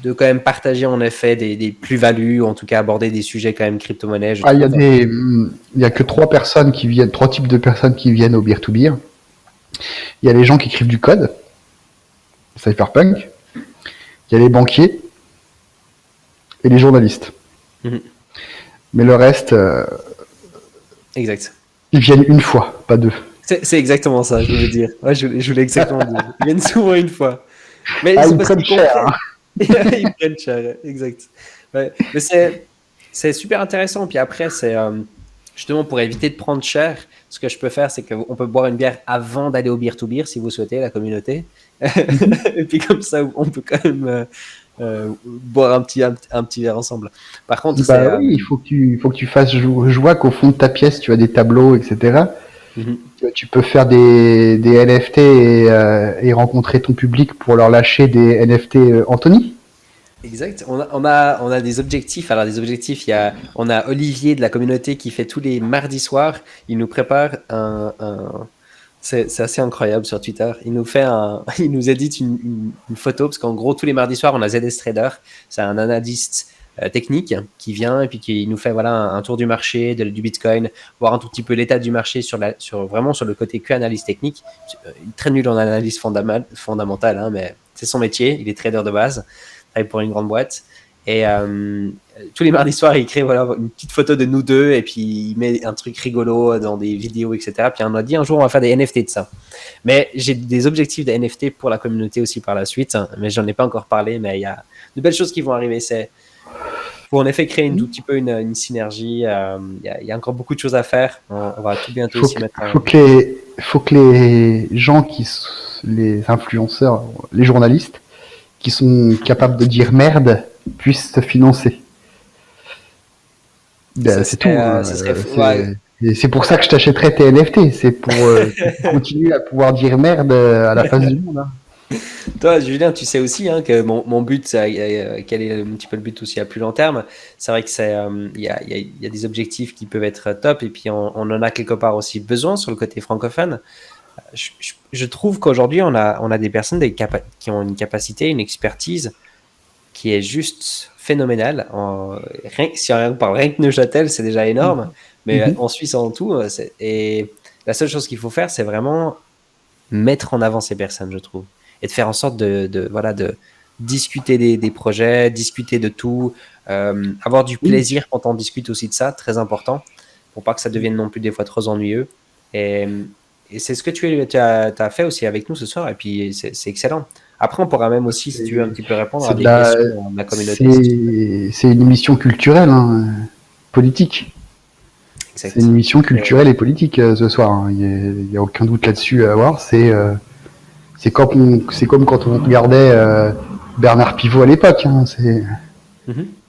de quand même partager en effet des plus-values, ou en tout cas aborder des sujets quand même crypto-monnaie, je Ah, trouve. il y a que trois types de personnes qui viennent au beer to beer. Il y a les gens qui écrivent du code, cypherpunk. Il y a les banquiers et les journalistes. Mhm. Mais le reste, Exact. ils viennent une fois, pas deux. C'est exactement ça, je voulais dire. Ouais, je voulais exactement dire. Ils viennent souvent une fois. Mais Ah, c'est ils parce prennent qu'ils cher. comprennent. Hein. Ils prennent cher, exact. Ouais. Mais c'est super intéressant. Puis après, c'est justement pour éviter de prendre cher, ce que je peux faire, c'est qu'on peut boire une bière avant d'aller au beer to beer, si vous souhaitez, la communauté. Et puis comme ça, on peut quand même boire un petit verre ensemble. Par contre, c'est... Bah oui, il faut que tu fasses je vois qu'au fond de ta pièce, tu as des tableaux, etc. mhm. Tu peux faire des NFT et rencontrer ton public pour leur lâcher des NFT Anthony. Exact. On a des objectifs. Alors, des objectifs, on a Olivier de la communauté qui fait tous les mardis soirs. Il nous prépare c'est assez incroyable sur Twitter. Il nous édite une photo parce qu'en gros, tous les mardis soirs, on a ZS Trader. C'est un analyste technique qui vient et puis qui nous fait voilà un tour du marché, du Bitcoin, voir un tout petit peu l'état du marché vraiment sur le côté que analyse technique. Il est très nul en analyse fondamentale, hein, mais c'est son métier. Il est trader de base, travaille pour une grande boîte. Et tous les mardis soirs, il crée voilà, une petite photo de nous deux et puis il met un truc rigolo dans des vidéos, etc. Puis on a dit un jour, on va faire des NFT de ça. Mais j'ai des objectifs de NFT pour la communauté aussi par la suite, hein, mais j'en ai pas encore parlé, mais il y a de belles choses qui vont arriver. Faut en effet créer un tout petit peu une synergie. Il y a encore beaucoup de choses à faire. On va tout bientôt aussi mettre. Faut que les gens les influenceurs, les journalistes, qui sont capables de dire merde, puissent se financer. C'est tout. Et c'est pour ça que je t'achèterais tes NFT. C'est pour continuer à pouvoir dire merde à la face du monde. Hein. Toi, Julien, tu sais aussi hein, que mon but, quel est un petit peu le but aussi à plus long terme. C'est vrai que il y a des objectifs qui peuvent être top et puis on en a quelque part aussi besoin sur le côté francophone. Je trouve qu'aujourd'hui, on a des personnes qui ont une capacité, une expertise qui est juste phénoménale. Si on parle rien que Neuchâtel, c'est déjà énorme, mais en Suisse en tout. Et la seule chose qu'il faut faire, c'est vraiment mettre en avant ces personnes, je trouve. Et de faire en sorte de discuter des projets, discuter de tout, avoir du plaisir quand on discute aussi de ça, très important, pour pas que ça devienne non plus des fois trop ennuyeux. Et c'est ce que tu as fait aussi avec nous ce soir, et puis c'est excellent. Après, on pourra même aussi, si tu veux un petit peu répondre à des questions de la communauté. C'est une émission culturelle, hein, politique. Exact. C'est une émission culturelle et politique ce soir. Hein. Il n'y a aucun doute là-dessus à avoir. C'est comme quand on regardait Bernard Pivot à l'époque. Hein.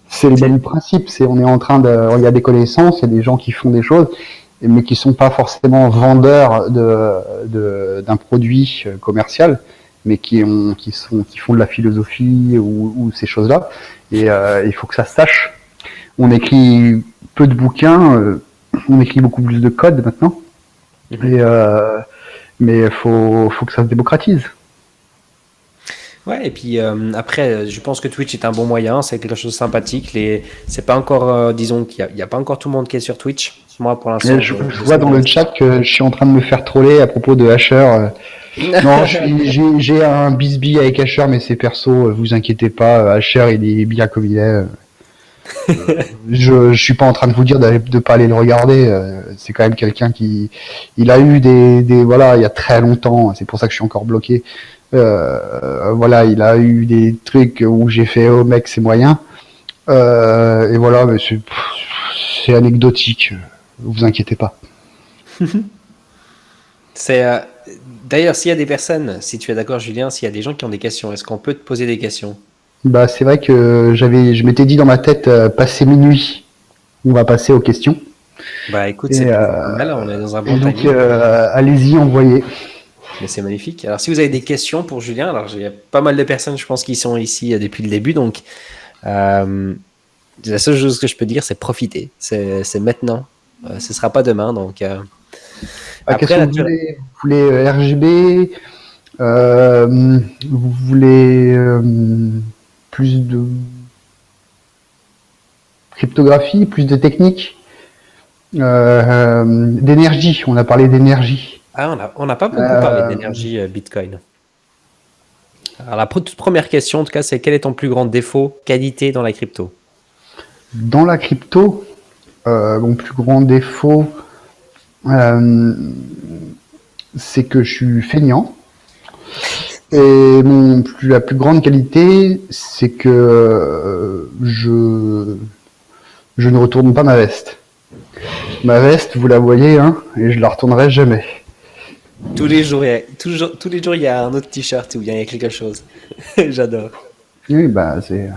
C'est le même principe. On est en train il y a des connaissances, il y a des gens qui font des choses, mais qui sont pas forcément vendeurs d'un produit commercial, mais qui font de la philosophie ou ces choses-là. Et il faut que ça se sache. On écrit peu de bouquins, on écrit beaucoup plus de code maintenant. Mais il faut que ça se démocratise. Ouais, et puis après, je pense que Twitch est un bon moyen, c'est quelque chose de sympathique. C'est pas encore, disons qu'il n'y a pas encore tout le monde qui est sur Twitch. Moi, pour l'instant. Je vois dans le chat que je suis en train de me faire troller à propos de Asher. Non, j'ai un bisbille avec Asher, mais c'est perso, vous inquiétez pas. Asher, il est bien comme il est. Je suis pas en train de vous dire de pas aller le regarder. C'est quand même quelqu'un il a eu voilà, il y a très longtemps. C'est pour ça que je suis encore bloqué. Voilà, il a eu des trucs où j'ai fait oh mec c'est moyen. Et voilà, mais c'est anecdotique. Vous inquiétez pas. D'ailleurs, s'il y a des personnes, si tu es d'accord Julien, s'il y a des gens qui ont des questions, est-ce qu'on peut te poser des questions? Bah c'est vrai que je m'étais dit dans ma tête passer minuit, on va passer aux questions. Bah écoute, c'est mal, on est dans un bon timing. Donc allez-y, envoyez. Mais c'est magnifique. Alors si vous avez des questions pour Julien, alors il y a pas mal de personnes, je pense, qui sont ici depuis le début, donc la seule chose que je peux dire, c'est profiter. C'est maintenant. Ce sera pas demain, donc. Après, vous voulez RGB, vous voulez plus de cryptographie, plus de technique, d'énergie. On a parlé d'énergie. Ah, on n'a pas beaucoup parlé d'énergie Bitcoin. Alors la toute première question, en tout cas, c'est quel est ton plus grand défaut, qualité dans la crypto? Dans la crypto, mon plus grand défaut, c'est que je suis feignant. Et la plus grande qualité, c'est que je ne retourne pas ma veste. Ma veste, vous la voyez, hein, et je la retournerai jamais. Tous les jours, il y a un autre t-shirt où il y a quelque chose. J'adore. Oui, bah c'est.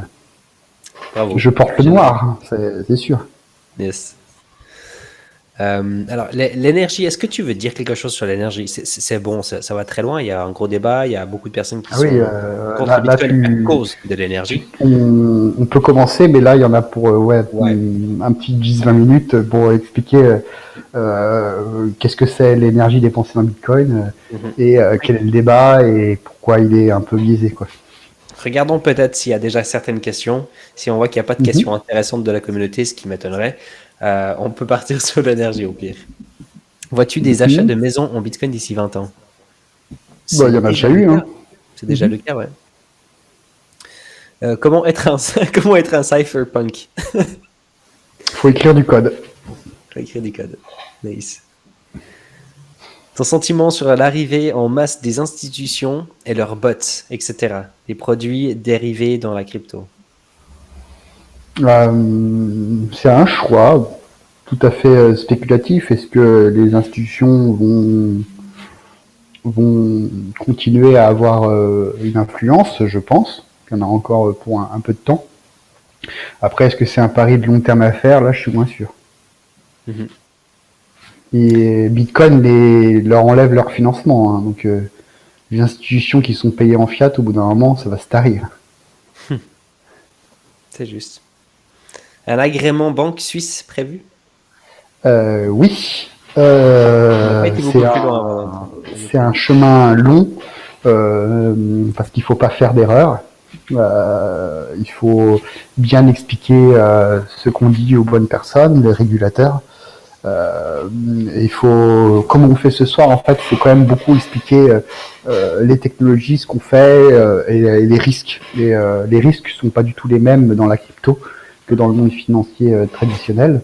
Bravo. Je porte le noir, c'est sûr. Yes. Alors, l'énergie, est-ce que tu veux dire quelque chose sur l'énergie? C'est bon, ça va très loin. Il y a un gros débat. Il y a beaucoup de personnes qui sont contre Bitcoin à cause de l'énergie. On peut commencer, mais là, il y en a pour un petit 10-20 minutes pour expliquer qu'est-ce que c'est l'énergie dépensée dans Bitcoin et quel est le débat et pourquoi il est un peu biaisé, quoi. Regardons peut-être s'il y a déjà certaines questions. Si on voit qu'il n'y a pas de questions intéressantes de la communauté, ce qui m'étonnerait, on peut partir sur l'énergie au pire. Vois-tu des achats de maisons en Bitcoin d'ici 20 ans? Il y en a déjà eu. Hein. C'est déjà le cas, ouais. Comment être un comment être un cypherpunk? Faut écrire du code. Faut écrire des codes. Nice. Ton sentiment sur l'arrivée en masse des institutions et leurs bots, etc. Les produits dérivés dans la crypto. C'est un choix tout à fait spéculatif. Est-ce que les institutions vont continuer à avoir une influence? Je pense qu'il y en a encore pour un peu de temps. Après, est-ce que c'est un pari de long terme à faire? Là, je suis moins sûr. Mhm. Et Bitcoin leur enlève leur financement, hein. Donc les institutions qui sont payées en fiat, au bout d'un moment, ça va se tarir. C'est juste. Un agrément banque suisse prévu? Oui. On n'a pas été beaucoup plus loin avant. C'est un chemin long parce qu'il faut pas faire d'erreur. Il faut bien expliquer ce qu'on dit aux bonnes personnes, les régulateurs. Il faut, comme on fait ce soir, en fait, il faut quand même beaucoup expliquer les technologies, ce qu'on fait et les risques. Les risques sont pas du tout les mêmes dans la crypto que dans le monde financier traditionnel.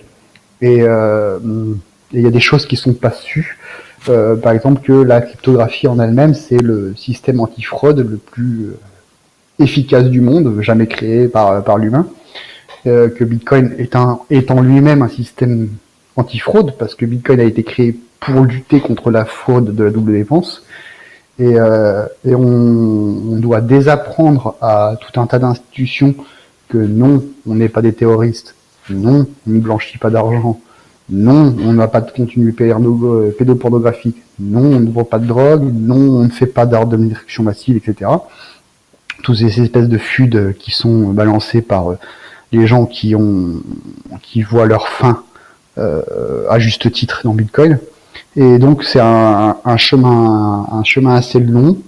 Et il y a des choses qui sont pas sues. Par exemple, que la cryptographie en elle-même, c'est le système antifraude le plus efficace du monde, jamais créé par l'humain. Que Bitcoin est en lui-même un système antifraude, parce que Bitcoin a été créé pour lutter contre la fraude de la double dépense. Et on doit désapprendre à tout un tas d'institutions que non, on n'est pas des terroristes, non, on ne blanchit pas d'argent, non, on n'a pas de contenu pédopornographique, non, on ne vend pas de drogue, non, on ne fait pas d'ordre de destruction massive, etc. Toutes ces espèces de FUD qui sont balancées par les gens qui voient leur fin à juste titre dans Bitcoin. Et donc c'est un chemin assez long.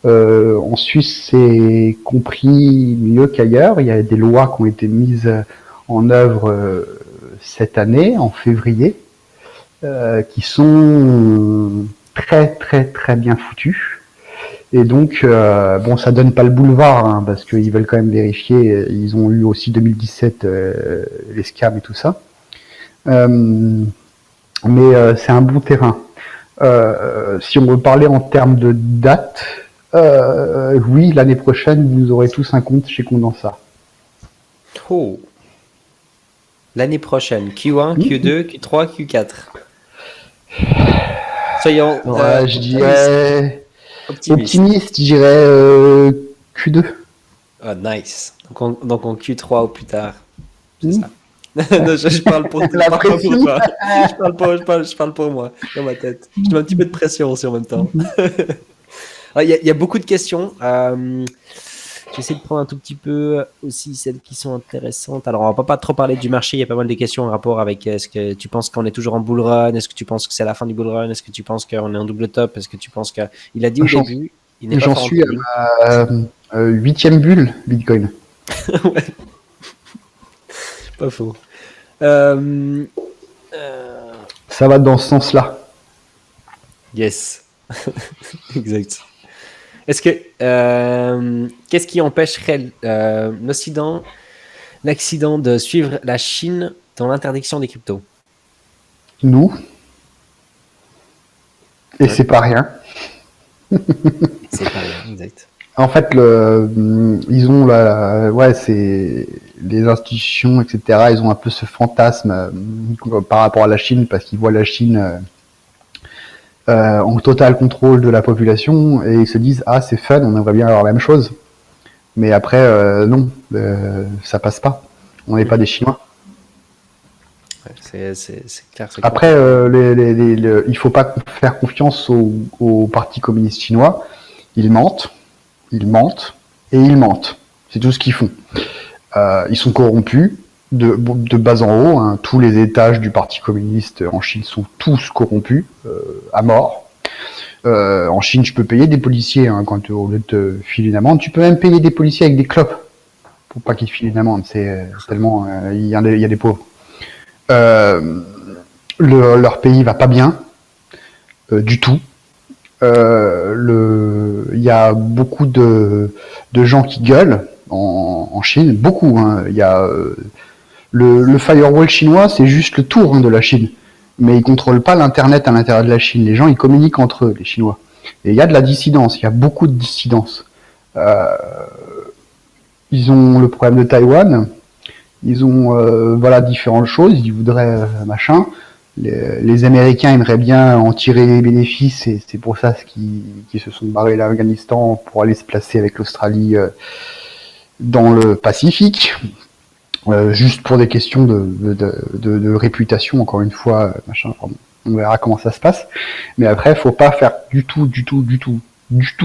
En Suisse, c'est compris mieux qu'ailleurs. Il y a des lois qui ont été mises en œuvre cette année, en février, qui sont très très très bien foutues. Et donc, bon, ça donne pas le boulevard, hein, parce qu'ils veulent quand même vérifier. Ils ont eu aussi 2017 les scams et tout ça. Mais c'est un bon terrain. Si on veut parler en termes de date, oui, l'année prochaine, vous aurez tous un compte chez Condensa. Oh. L'année prochaine, Q1, Q2, Q3, Q4. Soyons Je dirais optimistes. je dirais Q2. Oh, nice. Donc en Q3 ou plus tard. C'est ça. Non, je parle pour toi. Je parle pour moi, dans ma tête. Je mets un petit peu de pression aussi en même temps. Il y a beaucoup de questions. J'essaie de prendre un tout petit peu aussi celles qui sont intéressantes. Alors, on va pas trop parler du marché. Il y a pas mal de questions en rapport avec est-ce que tu penses qu'on est toujours en bull run? Est-ce que tu penses que c'est la fin du bull run? Est-ce que tu penses qu'on est en double top? Est-ce que tu penses que... Il a dit au début, il n'est pas J'en fort en suis à ma 8e bulle Bitcoin. Ouais. Pas faux. Ça va dans ce sens-là. Yes. Exact. Est-ce que qu'est-ce qui empêcherait l'accident de suivre la Chine dans l'interdiction des cryptos? Nous. Et c'est pas rien. C'est pas rien, exact. En fait, ils ont c'est les institutions, etc. Ils ont un peu ce fantasme par rapport à la Chine, parce qu'ils voient la Chine en total contrôle de la population, et ils se disent c'est fun, on aimerait bien avoir la même chose. Mais après, non, ça passe pas. On n'est pas des Chinois. Ouais, c'est clair. Après, il faut pas faire confiance au Parti communiste chinois. Ils mentent, et ils mentent. C'est tout ce qu'ils font. Ils sont corrompus de bas en haut, hein. Tous les étages du Parti communiste en Chine sont tous corrompus à mort. En Chine, tu peux payer des policiers, hein, quand au lieu de te filer une amende. Tu peux même payer des policiers avec des clopes pour pas qu'ils te filent une amende. C'est tellement il y a des pauvres. Leur pays va pas bien du tout. Il y a beaucoup de gens qui gueulent en en Chine, beaucoup. Hein. Il y a le firewall chinois, c'est juste le tour de la Chine, mais ils contrôlent pas l'internet à l'intérieur de la Chine. Les gens, ils communiquent entre eux, les Chinois. Et il y a de la dissidence, il y a beaucoup de dissidence. Ils ont le problème de Taïwan, ils ont voilà différentes choses, ils voudraient machin. Les Américains aimeraient bien en tirer les bénéfices et c'est pour ça qu'ils se sont barrés l'Afghanistan pour aller se placer avec l'Australie dans le Pacifique, juste pour des questions de réputation, encore une fois, machin. On verra comment ça se passe. Mais après, faut pas faire du tout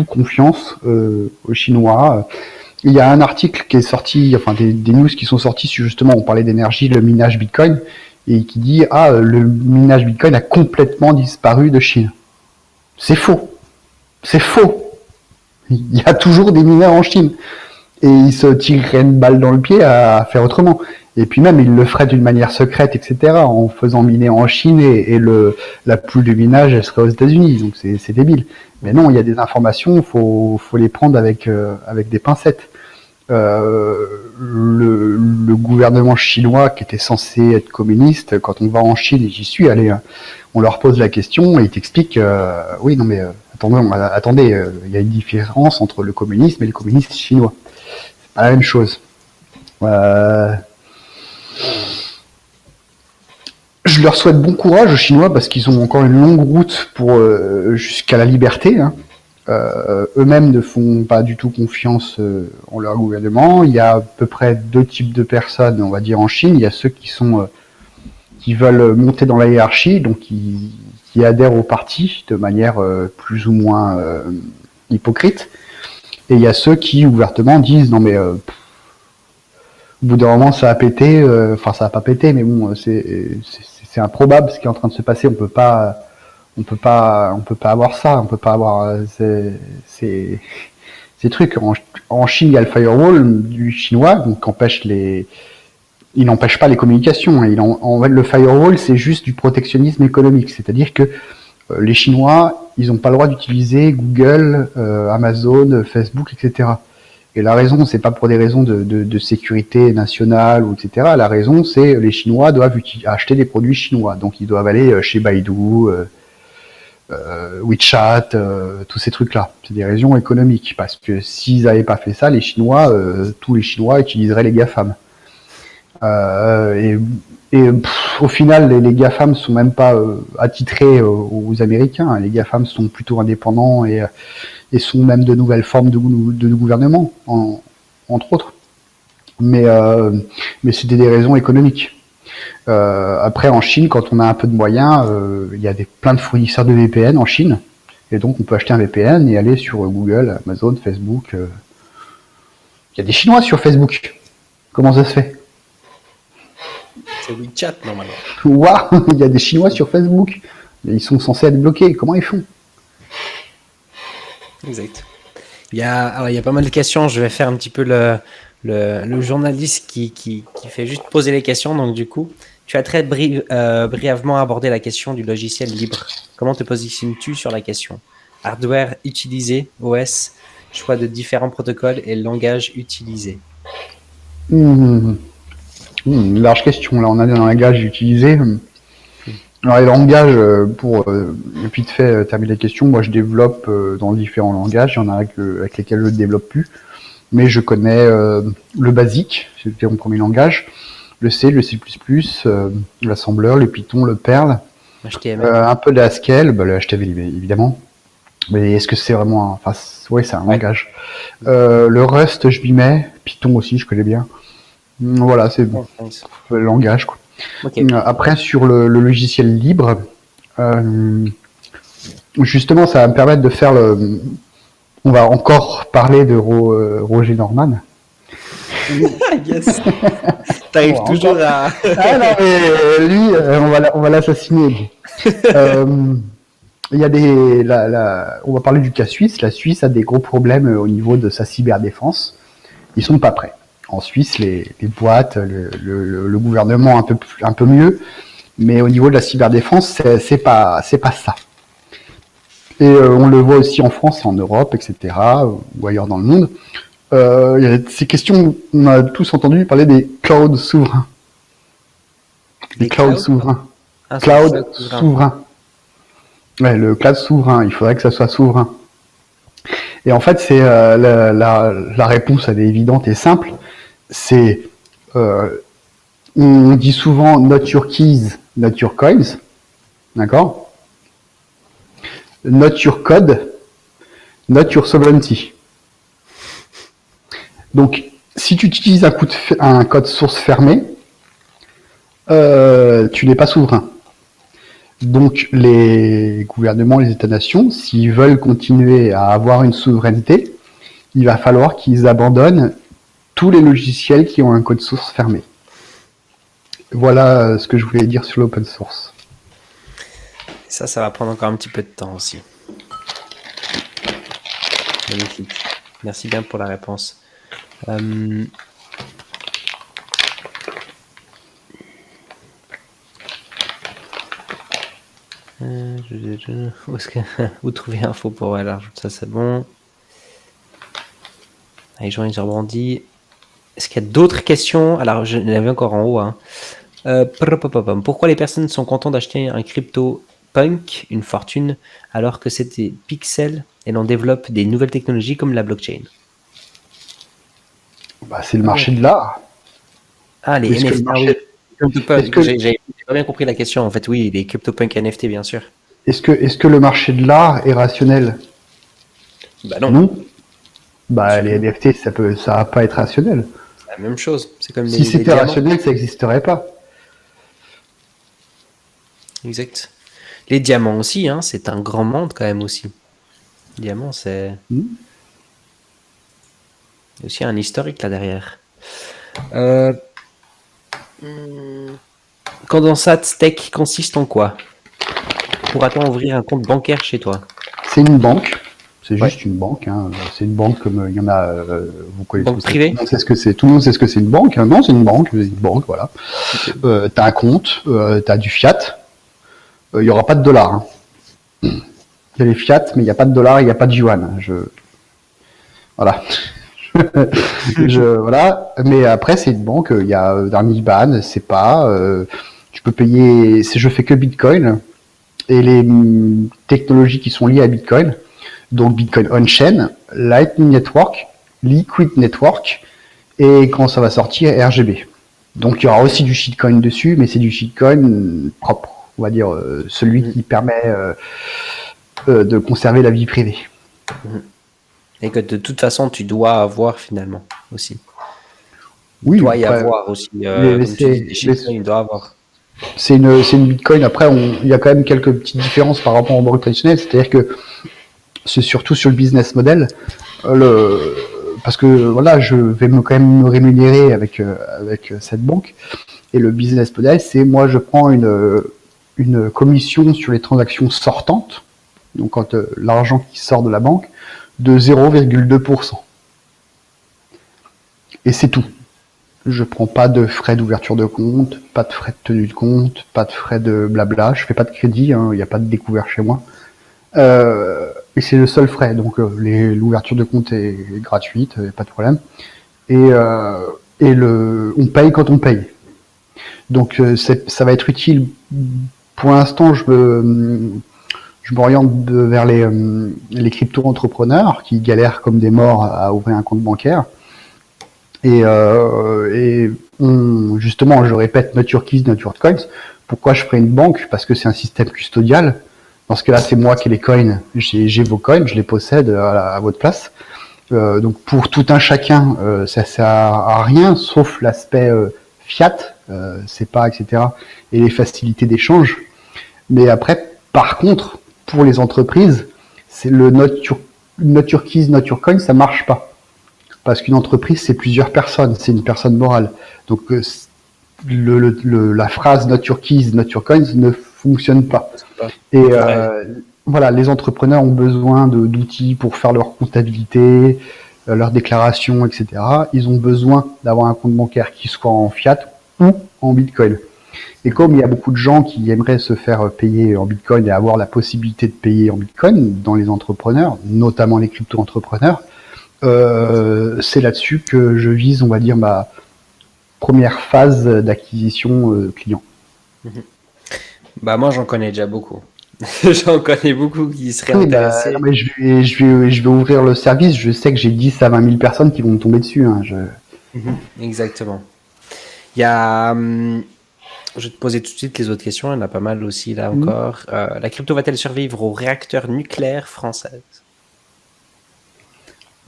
confiance aux Chinois. Il y a un article qui est sorti, enfin des news qui sont sortis sur justement, on parlait d'énergie, le minage Bitcoin, et qui dit le minage Bitcoin a complètement disparu de Chine. C'est faux. C'est faux. Il y a toujours des mineurs en Chine. Et ils se tireraient une balle dans le pied à faire autrement. Et puis même, ils le feraient d'une manière secrète, etc., en faisant miner en Chine et la poule de minage, elle serait aux États-Unis. Donc c'est débile. Mais non, il y a des informations, faut les prendre avec des pincettes. Le gouvernement chinois qui était censé être communiste, quand on va en Chine, et j'y suis allé, hein, on leur pose la question et ils t'expliquent oui, non mais attendez, il y a une différence entre le communisme et le communisme chinois. C'est pas la même chose. Je leur souhaite bon courage aux Chinois parce qu'ils ont encore une longue route pour jusqu'à la liberté. Hein. Eux-mêmes ne font pas du tout confiance en leur gouvernement. Il y a à peu près deux types de personnes, on va dire en Chine. Il y a ceux qui veulent monter dans la hiérarchie, donc qui adhèrent au parti de manière plus ou moins hypocrite. Et il y a ceux qui ouvertement disent non mais au bout d'un moment ça a pété, enfin ça a pas pété, mais bon c'est improbable ce qui est en train de se passer. On peut pas avoir ça, on peut pas avoir ces trucs. En Chine, il y a le firewall du chinois, donc il n'empêche pas les communications. En fait, le firewall, c'est juste du protectionnisme économique, c'est-à-dire que les Chinois, ils n'ont pas le droit d'utiliser Google, Amazon, Facebook, etc. Et la raison, c'est pas pour des raisons de sécurité nationale ou etc. La raison, c'est les Chinois doivent acheter des produits chinois, donc ils doivent aller chez Baidu. WeChat, tous ces trucs-là. C'est des raisons économiques, parce que s'ils n'avaient pas fait ça, les Chinois, tous les Chinois utiliseraient les GAFAM. Au final, les GAFAM sont même pas attitrés aux Américains. Les GAFAM sont plutôt indépendants et sont même de nouvelles formes de gouvernement, entre autres. Mais c'était des raisons économiques. Après, en Chine, quand on a un peu de moyens, il y a plein de fournisseurs de VPN en Chine. Et donc, on peut acheter un VPN et aller sur Google, Amazon, Facebook. Il y a des Chinois sur Facebook. Comment ça se fait? C'est WeChat, normalement. Waouh, il y a des Chinois sur Facebook. Ils sont censés être bloqués. Comment ils font? Exact. Il y a pas mal de questions. Je vais faire un petit peu le journaliste qui fait juste poser les questions. Donc, du coup, tu as très brièvement abordé la question du logiciel libre. Comment te positionnes-tu sur la question? Hardware utilisé, OS, choix de différents protocoles et langage utilisé. Large question. Là, on a des langages utilisés. Alors, les langages, pour vite fait terminer la question, moi je développe dans différents langages. Il y en a avec lesquels je ne développe plus. Mais je connais le basique, c'était mon premier langage, le C, le C++, l'assembleur, le Python, le Perl, un peu de Haskell, le HTML évidemment. Mais est-ce que c'est vraiment ouais, c'est un langage. Le Rust, je m'y mets. Python aussi, je connais bien. Voilà, c'est le langage, quoi. Okay. Après, sur le logiciel libre, justement, ça va me permettre de faire on va encore parler de Roger Norman. Yes. T'arrives toujours à... non, mais lui, on va l'assassiner. Il y a on va parler du cas suisse. La Suisse a des gros problèmes au niveau de sa cyberdéfense. Ils sont pas prêts. En Suisse, les boîtes, le gouvernement un peu mieux, mais au niveau de la cyberdéfense, c'est pas ça. Et on le voit aussi en France, en Europe, etc., ou ailleurs dans le monde. Il y a ces questions, on a tous entendu parler des clouds souverains. Les Les clouds clouds? souverains. Ah, c'est Cloud cloud souverain. souverain. Ouais, le cloud souverain, il faudrait que ça soit souverain. Et en fait, c'est la réponse, elle est évidente et simple. C'est euh, on dit souvent not your keys, not your coins, d'accord? Not your code, not your sovereignty. Donc, si tu utilises un code source fermé, tu n'es pas souverain. Donc, les gouvernements, les États-nations, s'ils veulent continuer à avoir une souveraineté, il va falloir qu'ils abandonnent tous les logiciels qui ont un code source fermé. Voilà ce que je voulais dire sur l'open source. Ça va prendre encore un petit peu de temps aussi. Magnifique. Merci bien pour la réponse. Où est-ce que vous trouvez info pour alors ça c'est bon. Allez, je rebondis. Est-ce qu'il y a d'autres questions? Alors je l'avais encore en haut. Hein. Pourquoi les personnes sont contentes d'acheter un CryptoPunk, une fortune, alors que c'était Pixel et l'on développe des nouvelles technologies comme la blockchain? Bah, c'est le marché de l'art. Ah, les Est-ce que NFT, le marché- CryptoPunk. que- J'ai pas bien compris la question. En fait, oui, les CryptoPunk NFT, bien sûr. Est-ce que le marché de l'art est rationnel? Bah non, Non. Bah, C'est les tout. NFT, ça va pas être rationnel. c'est la même chose. C'est comme Si les c'était diamants. rationnel, ça n'existerait pas. Exact. Les diamants aussi, hein, c'est un grand monde quand même aussi. Les diamants, c'est Hmm. il y a aussi un historique là derrière. Euh... hmm, Condensat Tech consiste en quoi? Pourra-t-on ouvrir un compte bancaire chez toi? C'est une banque. C'est Ouais. juste une banque. Hein. C'est une banque comme il y en a. Vous connaissez Banque ce que c'est. privée? Tout le monde sait ce que c'est. Tout le monde sait ce que c'est une banque. Hein. Non, c'est une banque. C'est une banque, voilà. T'as un compte. T'as du fiat. Il y aura pas de dollars. Hein. Il y a les fiat, mais il n'y a pas de dollars. Il n'y a pas de yuan. Voilà. Voilà. Mais après, c'est une banque. Il y a un IBAN. C'est pas. Tu peux payer. Je fais que Bitcoin et les technologies qui sont liées à Bitcoin. Donc Bitcoin on-chain, Lightning Network, Liquid Network, et quand ça va sortir, RGB. Donc il y aura aussi du shitcoin dessus, mais c'est du shitcoin propre, on va dire, celui qui permet de conserver la vie privée. Et que de toute façon, tu dois avoir finalement aussi. Oui, Il doit y après, avoir aussi, mais comme tu dis, des shitcoins, il doit avoir. c'est une Bitcoin. Après, il y a quand même quelques petites différences par rapport aux banques traditionnelles, c'est-à-dire que c'est surtout sur le business model. Parce que voilà, je vais quand même me rémunérer avec cette banque. Et le business model, c'est moi je prends une commission sur les transactions sortantes, donc quand l'argent qui sort de la banque, de 0,2%. Et c'est tout. Je prends pas de frais d'ouverture de compte, pas de frais de tenue de compte, pas de frais de blabla. Je fais pas de crédit, il n'y a pas de découvert chez moi. Et c'est le seul frais, donc l'ouverture de compte est gratuite, pas de problème. Et on paye quand on paye. Donc ça va être utile. Pour l'instant, je m'oriente vers les crypto-entrepreneurs qui galèrent comme des morts à ouvrir un compte bancaire. Et justement, je répète, not your keys, not your coins. Pourquoi je ferai une banque? Parce que c'est un système custodial. Dans ce cas-là, c'est moi qui ai les coins. J'ai vos coins, je les possède à votre place. Donc pour tout un chacun, ça sert à rien, sauf l'aspect fiat, SEPA, etc. et les facilités d'échange. Mais après, par contre, pour les entreprises, c'est le not your keys, not your coins, ça marche pas. Parce qu'une entreprise, c'est plusieurs personnes, c'est une personne morale. Donc la phrase not your keys, not your coins ne fonctionne pas. Et voilà, les entrepreneurs ont besoin d'outils pour faire leur comptabilité, leur déclaration, etc. Ils ont besoin d'avoir un compte bancaire qui soit en fiat ou en bitcoin. Et comme il y a beaucoup de gens qui aimeraient se faire payer en bitcoin et avoir la possibilité de payer en bitcoin dans les entrepreneurs, notamment les crypto-entrepreneurs, C'est là-dessus que je vise, on va dire, ma première phase d'acquisition client. Bah moi j'en connais déjà beaucoup. J'en connais beaucoup qui seraient Oui, intéressés. non, mais je vais ouvrir le service. Je sais que j'ai 10 à 20 000 personnes qui vont me tomber dessus. Hein. Exactement. Il y a, je vais te poser tout de suite les autres questions. Il y en a pas mal aussi là encore. La crypto va-t-elle survivre aux réacteurs nucléaires françaises?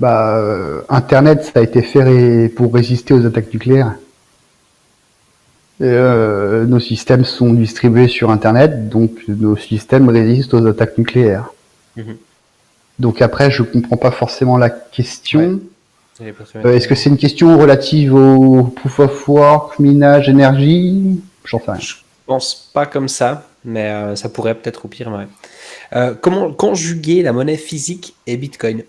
Internet, ça a été fait pour résister aux attaques nucléaires. Nos systèmes sont distribués sur Internet, donc nos systèmes résistent aux attaques nucléaires. Donc après, je comprends pas forcément la question. Est-ce que c'est une question relative au proof of work, minage, énergie? J'en sais rien. Je pense pas comme ça, mais ça pourrait peut-être au pire. Ouais. Comment conjuguer la monnaie physique et Bitcoin?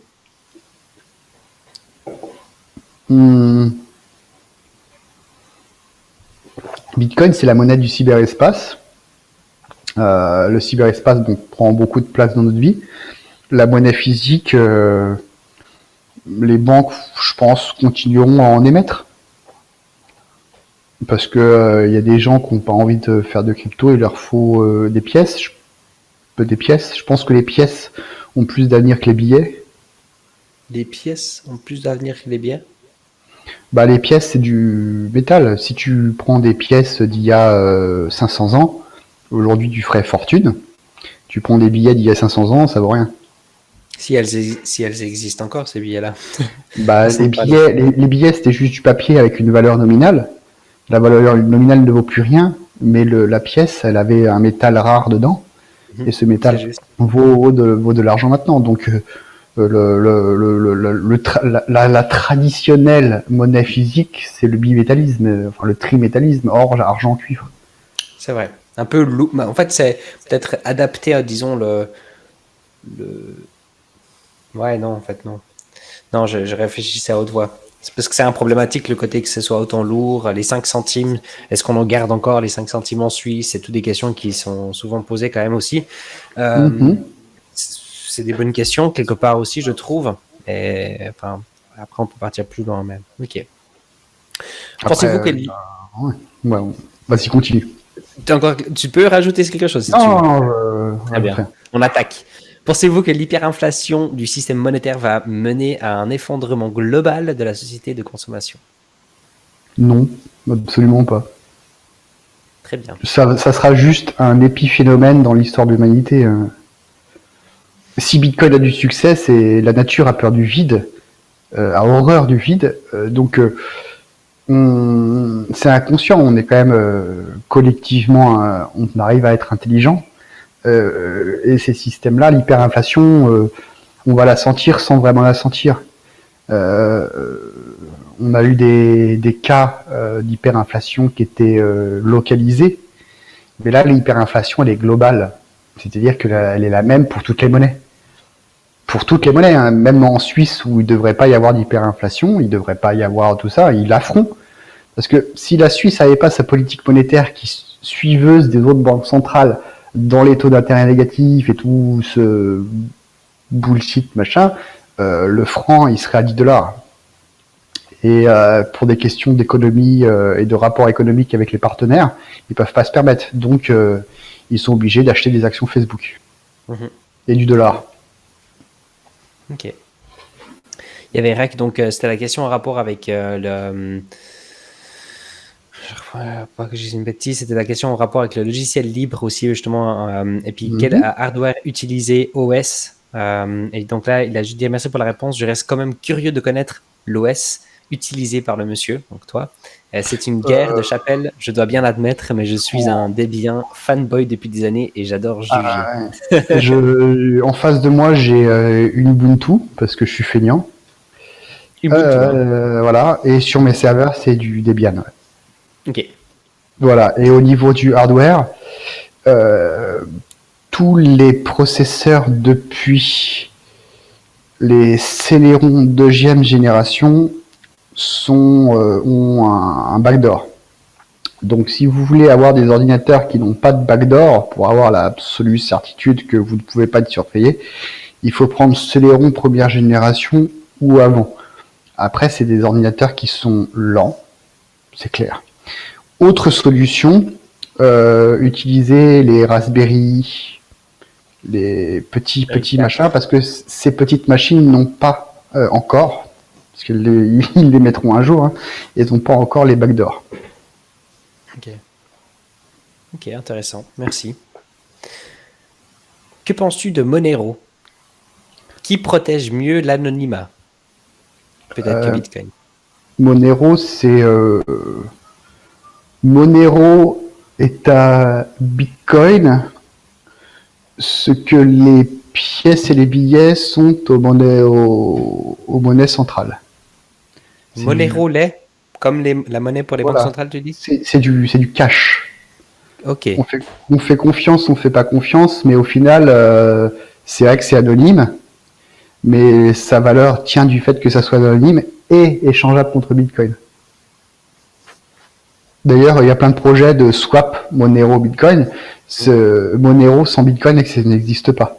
Bitcoin, c'est la monnaie du cyberespace. Le cyberespace prend beaucoup de place dans notre vie. La monnaie physique, les banques, je pense, continueront à en émettre. Parce que y a des gens qui n'ont pas envie de faire de crypto, il leur faut des pièces. Je pense que les pièces ont plus d'avenir que les billets. Les pièces ont plus d'avenir que les billets? Les pièces, c'est du métal. Si tu prends des pièces d'il y a 500 ans, aujourd'hui tu ferais fortune. Tu prends des billets d'il y a 500 ans, ça vaut rien. Si elles existent encore, ces billets-là. Les billets, c'était juste du papier avec une valeur nominale. La valeur nominale ne vaut plus rien, mais la pièce, elle avait un métal rare dedans. Et ce métal vaut de l'argent maintenant. Donc, la traditionnelle monnaie physique, c'est le bimétallisme, enfin le trimétallisme, or argent, cuivre. C'est vrai. Un peu en fait, c'est peut-être adapté à, disons, Ouais, non, en fait, non. Non, je réfléchissais à haute voix. C'est parce que c'est un problématique, le côté que ce soit autant lourd. Les 5 centimes, est-ce qu'on en garde encore les 5 centimes en Suisse? C'est toutes des questions qui sont souvent posées quand même aussi. C'est des bonnes questions, quelque part aussi, je trouve. Et enfin, après, on peut partir plus loin même. Ok. Pensez-vous que... Vas-y, continue. Tu peux rajouter quelque chose si tu veux. Très bien. On attaque. Pensez-vous que l'hyperinflation du système monétaire va mener à un effondrement global de la société de consommation? Non, absolument pas. Très bien. Ça sera juste un épiphénomène dans l'histoire de l'humanité. Si Bitcoin a du succès, c'est la nature a peur du vide, a horreur du vide. Donc, c'est inconscient. On est quand même collectivement, on arrive à être intelligent. Et ces systèmes-là, l'hyperinflation, on va la sentir sans vraiment la sentir. On a eu des cas d'hyperinflation qui étaient localisés, mais là, l'hyperinflation, elle est globale. C'est-à-dire qu'elle est la même pour toutes les monnaies. Pour toutes les monnaies, hein, même en Suisse où il ne devrait pas y avoir d'hyperinflation, il ne devrait pas y avoir tout ça, ils la feront. Parce que si la Suisse n'avait pas sa politique monétaire qui suiveuse des autres banques centrales dans les taux d'intérêt négatifs et tout ce bullshit machin, le franc il serait à 10 $. Et pour des questions d'économie et de rapport économique avec les partenaires, ils peuvent pas se permettre. Donc ils sont obligés d'acheter des actions Facebook et du dollar. Ok. Il y avait Rack, donc c'était la question en rapport avec le... Pas que je dise une bêtise, c'était la question en rapport avec le logiciel libre aussi, justement. Et puis, quel hardware utiliser OS? Et donc là, il a juste dit merci pour la réponse. Je reste quand même curieux de connaître l'OS utilisé par le monsieur, donc toi. C'est une guerre de chapelle, je dois bien l'admettre, mais je suis un Debian fanboy depuis des années et j'adore juger. En face de moi, j'ai une Ubuntu parce que je suis feignant. Voilà, et sur mes serveurs, c'est du Debian. Ouais. Ok. Voilà, et au niveau du hardware, tous les processeurs depuis les Celeron 2e génération ont un backdoor. Donc si vous voulez avoir des ordinateurs qui n'ont pas de backdoor, pour avoir l'absolue certitude que vous ne pouvez pas être surveillé, il faut prendre Celeron 1re génération ou avant. Après, c'est des ordinateurs qui sont lents, c'est clair. Autre solution, utiliser les Raspberry, les petits machins, parce que ces petites machines n'ont pas encore, parce qu'ils les mettront un jour, hein, ils n'ont pas encore les backdoors. Ok, intéressant, merci. Que penses-tu de Monero? Qui protège mieux l'anonymat? Peut-être que Bitcoin. Monero, Monero est à Bitcoin ce que les pièces et les billets sont aux monnaies centrales. Monero l'est, comme la monnaie pour les banques centrales, tu dis? C'est du cash. Ok. On fait confiance, on fait pas confiance, mais au final, c'est vrai que c'est anonyme, mais sa valeur tient du fait que ça soit anonyme et échangeable contre Bitcoin. D'ailleurs, il y a plein de projets de swap Monero Bitcoin. Monero sans Bitcoin, ça n'existe pas.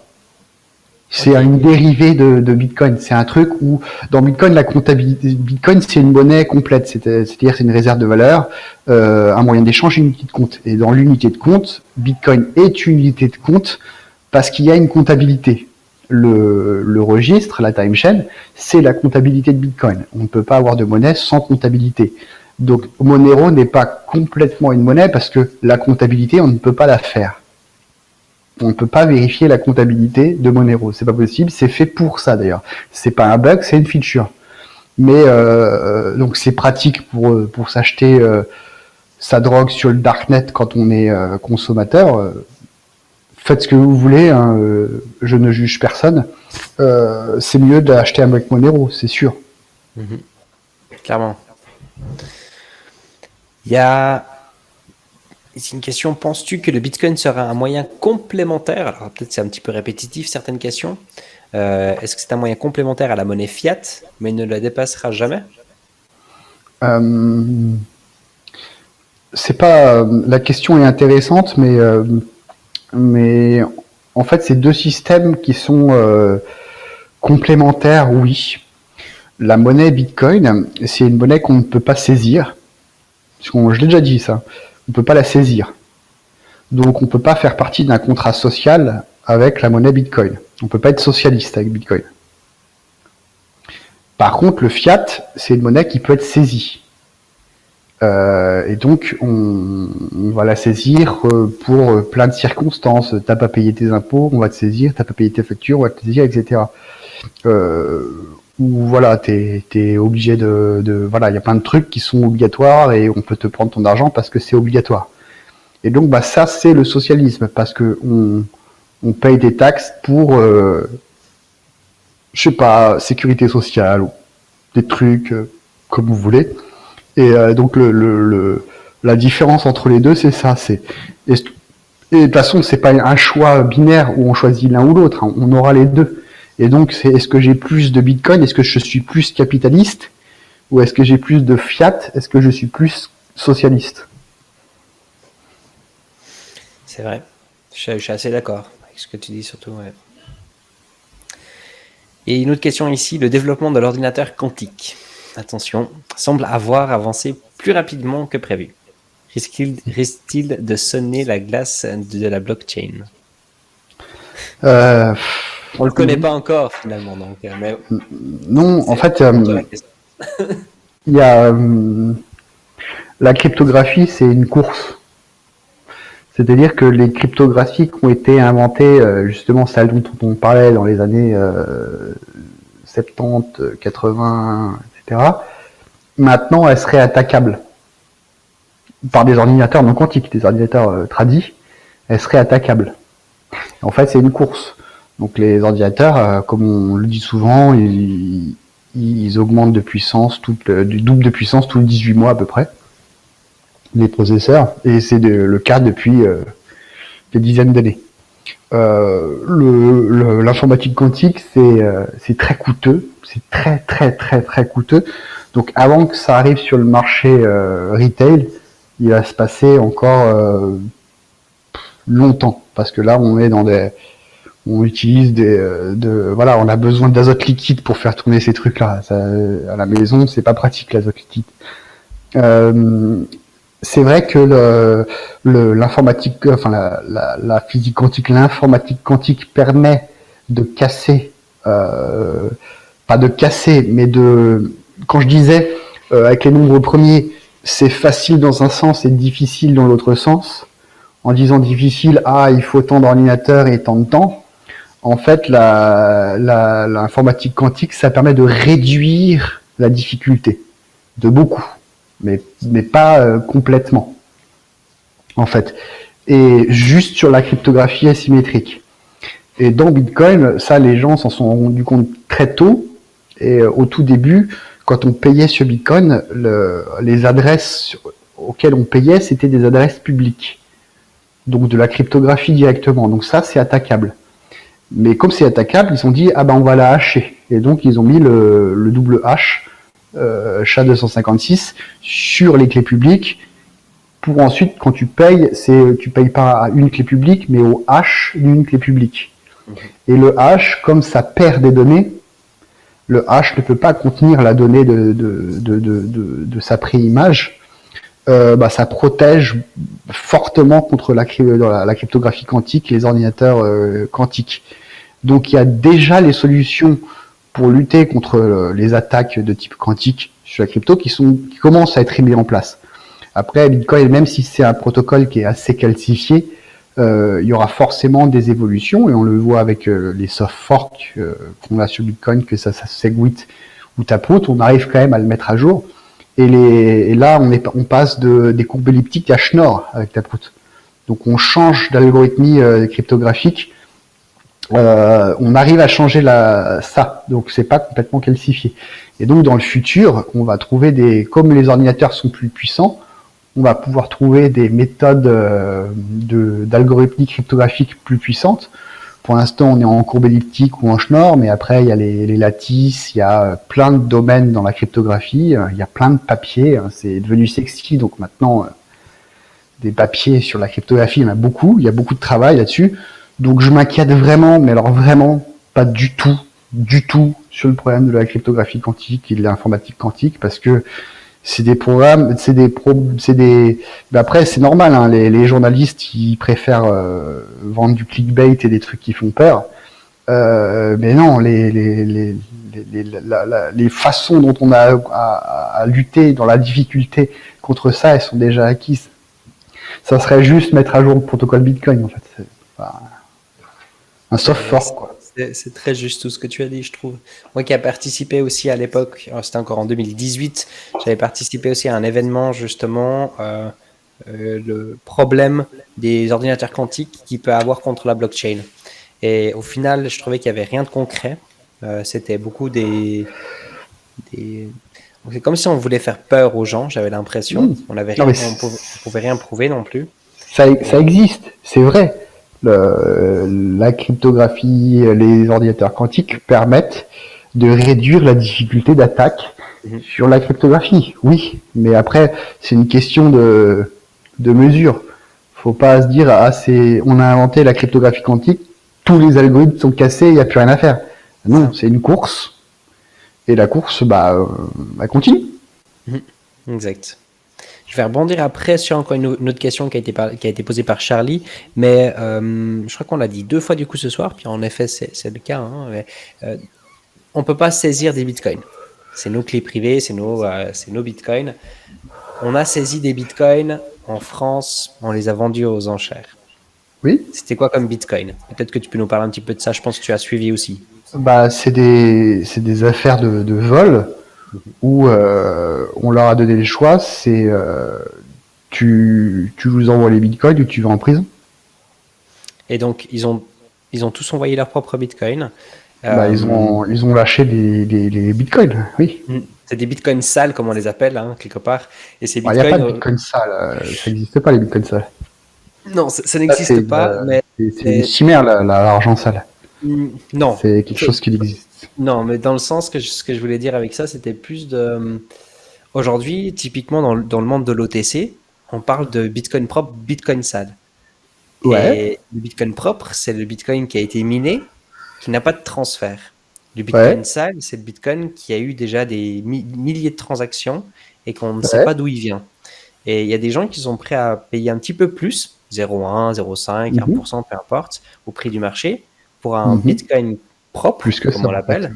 C'est une dérivée de Bitcoin. C'est un truc où, dans Bitcoin, la comptabilité, Bitcoin, c'est une monnaie complète. C'est-à-dire, c'est une réserve de valeur, un moyen d'échange et une unité de compte. Et dans l'unité de compte, Bitcoin est une unité de compte parce qu'il y a une comptabilité. Le registre, la time chain, c'est la comptabilité de Bitcoin. On ne peut pas avoir de monnaie sans comptabilité. Donc, Monero n'est pas complètement une monnaie parce que la comptabilité, on ne peut pas la faire. On ne peut pas vérifier la comptabilité de Monero. C'est pas possible. C'est fait pour ça, d'ailleurs. C'est pas un bug, c'est une feature. Mais, donc, c'est pratique pour s'acheter sa drogue sur le darknet quand on est consommateur. Faites ce que vous voulez, hein, je ne juge personne. C'est mieux d'acheter un avec Monero, c'est sûr. Clairement. Il y a ici une question. Penses-tu que le Bitcoin sera un moyen complémentaire? Alors peut-être c'est un petit peu répétitif certaines questions. Est-ce que c'est un moyen complémentaire à la monnaie fiat, mais ne la dépassera jamais? C'est pas la question est intéressante, mais en fait c'est deux systèmes qui sont complémentaires, oui. La monnaie Bitcoin, c'est une monnaie qu'on ne peut pas saisir. Je l'ai déjà dit ça. On ne peut pas la saisir. Donc on ne peut pas faire partie d'un contrat social avec la monnaie Bitcoin. On ne peut pas être socialiste avec Bitcoin. Par contre, le fiat, c'est une monnaie qui peut être saisie. Et donc on va la saisir pour plein de circonstances. T'as pas payé tes impôts, on va te saisir. T'as pas payé tes factures, on va te saisir, etc. Ou voilà, t'es obligé voilà, il y a plein de trucs qui sont obligatoires et on peut te prendre ton argent parce que c'est obligatoire. Et donc bah ça c'est le socialisme parce que on paye des taxes pour je sais pas, sécurité sociale ou des trucs comme vous voulez. Et donc la différence entre les deux c'est ça, et de toute façon c'est pas un choix binaire où on choisit l'un ou l'autre, hein, on aura les deux. Et donc, est-ce que j'ai plus de Bitcoin? Est-ce que je suis plus capitaliste? Ou est-ce que j'ai plus de fiat? Est-ce que je suis plus socialiste? C'est vrai. Je suis assez d'accord avec ce que tu dis surtout. Ouais. Et une autre question ici, le développement de l'ordinateur quantique, attention, semble avoir avancé plus rapidement que prévu. Risque-t-il de sonner la glace de la blockchain? On le connaît pas encore finalement, donc. Mais non, en fait, il y a la cryptographie, c'est une course. C'est-à-dire que les cryptographies qui ont été inventées, justement celles dont on parlait dans les années 70, 80, etc., maintenant elles seraient attaquables par des ordinateurs non quantiques, des ordinateurs tradis, elles seraient attaquables. En fait, c'est une course. Donc les ordinateurs, comme on le dit souvent, ils augmentent de puissance, du double de puissance tous les 18 mois à peu près, les processeurs, et c'est le cas depuis des dizaines d'années. L'informatique quantique, c'est très coûteux, c'est très très très très coûteux. Donc avant que ça arrive sur le marché retail, il va se passer encore longtemps, parce que là on est On utilise voilà, on a besoin d'azote liquide pour faire tourner ces trucs-là. À la maison, c'est pas pratique l'azote liquide. C'est vrai que l'informatique, enfin la physique quantique, l'informatique quantique permet de casser, pas de casser, mais quand je disais avec les nombres premiers, c'est facile dans un sens et difficile dans l'autre sens. En disant difficile, il faut tant d'ordinateurs et tant de temps. En fait, l'informatique quantique, ça permet de réduire la difficulté de beaucoup, mais pas complètement, en fait. Et juste sur la cryptographie asymétrique. Et dans Bitcoin, ça, les gens s'en sont rendus compte très tôt. Et au tout début, quand on payait sur Bitcoin, les adresses auxquelles on payait, c'était des adresses publiques. Donc de la cryptographie directement. Donc ça, c'est attaquable. Mais comme c'est attaquable, ils se sont dit, on va la hasher. Et donc, ils ont mis le double hash, SHA-256, sur les clés publiques, pour ensuite, quand tu payes, tu payes pas à une clé publique, mais au hash d'une clé publique. Et le hash, comme ça perd des données, le hash ne peut pas contenir la donnée de sa préimage. Ça protège fortement contre la cryptographie quantique et les ordinateurs quantiques. Donc il y a déjà les solutions pour lutter contre les attaques de type quantique sur la crypto qui commencent à être mises en place. Après, Bitcoin, même si c'est un protocole qui est assez calcifié, il y aura forcément des évolutions, et on le voit avec les soft forks qu'on a sur Bitcoin, que ça Segwit ou Taproot, on arrive quand même à le mettre à jour. Et là, on passe des courbes elliptiques à Schnorr avec Taproot. Donc on change d'algorithmie cryptographique. On arrive à changer ça, donc c'est pas complètement calcifié. Et donc dans le futur, on va trouver comme les ordinateurs sont plus puissants, on va pouvoir trouver des méthodes d'algorithmie cryptographique plus puissantes. Pour l'instant, on est en courbe elliptique ou en Schnorr, mais après, il y a les lattices, il y a plein de domaines dans la cryptographie, il y a plein de papiers, c'est devenu sexy, donc maintenant, des papiers sur la cryptographie, il y en a beaucoup, il y a beaucoup de travail là-dessus. Donc je m'inquiète vraiment, mais alors vraiment pas du tout, sur le problème de la cryptographie quantique et de l'informatique quantique, parce que c'est des programmes, après c'est normal, hein, les journalistes ils préfèrent vendre du clickbait et des trucs qui font peur, mais non, les façons dont on a à lutter dans la difficulté contre ça, elles sont déjà acquises. Ça serait juste mettre à jour le protocole Bitcoin, en fait. C'est pas un soft fork, quoi. C'est très juste tout ce que tu as dit, je trouve. Moi qui ai participé aussi à l'époque, c'était encore en 2018, j'avais participé aussi à un événement justement, le problème des ordinateurs quantiques qu'il peut avoir contre la blockchain. Et au final, je trouvais qu'il n'y avait rien de concret. C'était beaucoup c'est comme si on voulait faire peur aux gens, j'avais l'impression. On pouvait rien prouver non plus. Ça existe, c'est vrai. La cryptographie, les ordinateurs quantiques permettent de réduire la difficulté d'attaque sur la cryptographie. Oui, mais après, c'est une question de mesure. Faut pas se dire, on a inventé la cryptographie quantique, tous les algorithmes sont cassés, il n'y a plus rien à faire. Non, c'est une course. Et la course, elle continue. Exact. Je vais rebondir après sur encore une autre question qui a été posée par Charlie, mais je crois qu'on l'a dit 2 fois du coup ce soir, puis en effet c'est le cas. On ne peut pas saisir des bitcoins. C'est nos clés privées, c'est nos bitcoins. On a saisi des bitcoins en France, on les a vendus aux enchères. Oui. C'était quoi comme bitcoin? Peut-être que tu peux nous parler un petit peu de ça, je pense que tu as suivi aussi. C'est des affaires de vol où on leur a donné le choix, c'est tu nous envoies les bitcoins ou tu vas en prison. Et donc ils ont tous envoyé leurs propres bitcoins. Ils ont lâché les bitcoins, oui. C'est des bitcoins sales, comme on les appelle, quelque part. Et ces bitcoins. Il n'y a pas de bitcoin sale, ça n'existe pas les bitcoins sales. Non, ça n'existe pas, mais. C'est une chimère, l'argent sale. Non. C'est quelque chose qui existe. Non, mais dans le sens que ce que je voulais dire avec ça, c'était plus de. Aujourd'hui, typiquement dans le monde de l'OTC, on parle de bitcoin propre, bitcoin sale. Ouais, Et le Bitcoin propre, c'est le Bitcoin qui a été miné, qui n'a pas de transfert. Le ouais, Bitcoin sale, c'est le Bitcoin qui a eu déjà des milliers de transactions et qu'on ne sait ouais. pas d'où il vient. Et il y a des gens qui sont prêts à payer un petit peu plus, 0,1, 0,5, Mhm, 1%, peu importe, au prix du marché, pour un mhm. Bitcoin propre, Plus que comme ça, on en fait. l'appelle,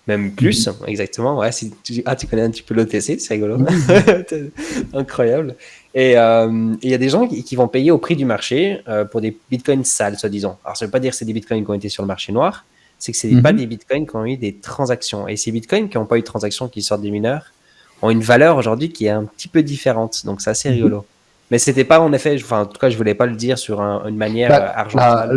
même Mhm. plus, exactement. Ouais, si tu connais un petit peu l'OTC, c'est rigolo. Oui, oui. Incroyable. Et il y a des gens qui vont payer au prix du marché pour des bitcoins sales, soi-disant. Alors, ça ne veut pas dire que c'est des bitcoins qui ont été sur le marché noir, c'est que ce n'est pas Mhm. des bitcoins qui ont eu des transactions. Et ces bitcoins qui n'ont pas eu de transactions, qui sortent des mineurs, ont une valeur aujourd'hui qui est un petit peu différente. Donc, c'est assez Mhm. rigolo. Mais c'était pas, en effet, enfin, en tout cas, je voulais pas le dire sur une manière Bah, argentale.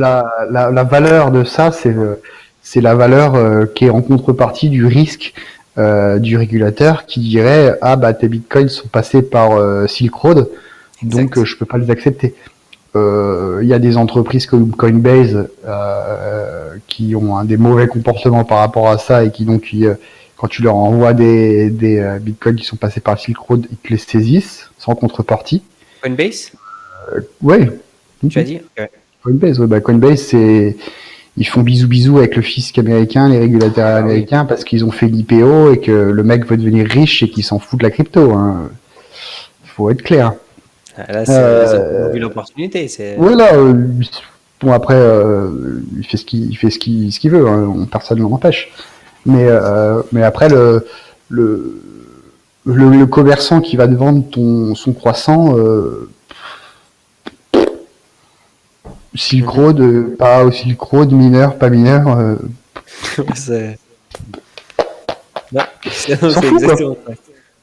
la valeur de ça, c'est la valeur qui est en contrepartie du risque du régulateur qui dirait ah bah tes bitcoins sont passés par Silk Road, donc Exact. je peux pas les accepter. Il y a des entreprises comme Coinbase qui ont des mauvais comportements par rapport à ça et qui donc quand tu leur envoies des bitcoins qui sont passés par Silk Road, ils te les saisissent sans contrepartie. Coinbase, Ouais. tu as Mhm. dit? Ok. Coinbase, ouais, bah Coinbase, ils font bisous bisous avec le fisc américain, les régulateurs Bah oui. américains, parce qu'ils ont fait l'IPO et que le mec veut devenir riche et qu'il s'en fout de la crypto. Hein. Faut être clair. Ah, là, ils ont vu Euh, l'opportunité. voilà. Bon après, il fait ce qu'il veut. Hein, personne ne l'empêche. Mais après le, le commerçant qui va te vendre son croissant, Silk Mhm. Road, pas au Silk Road, mineur, pas mineur, c'est... Ouais, s'en c'est fout quoi. exactement ça.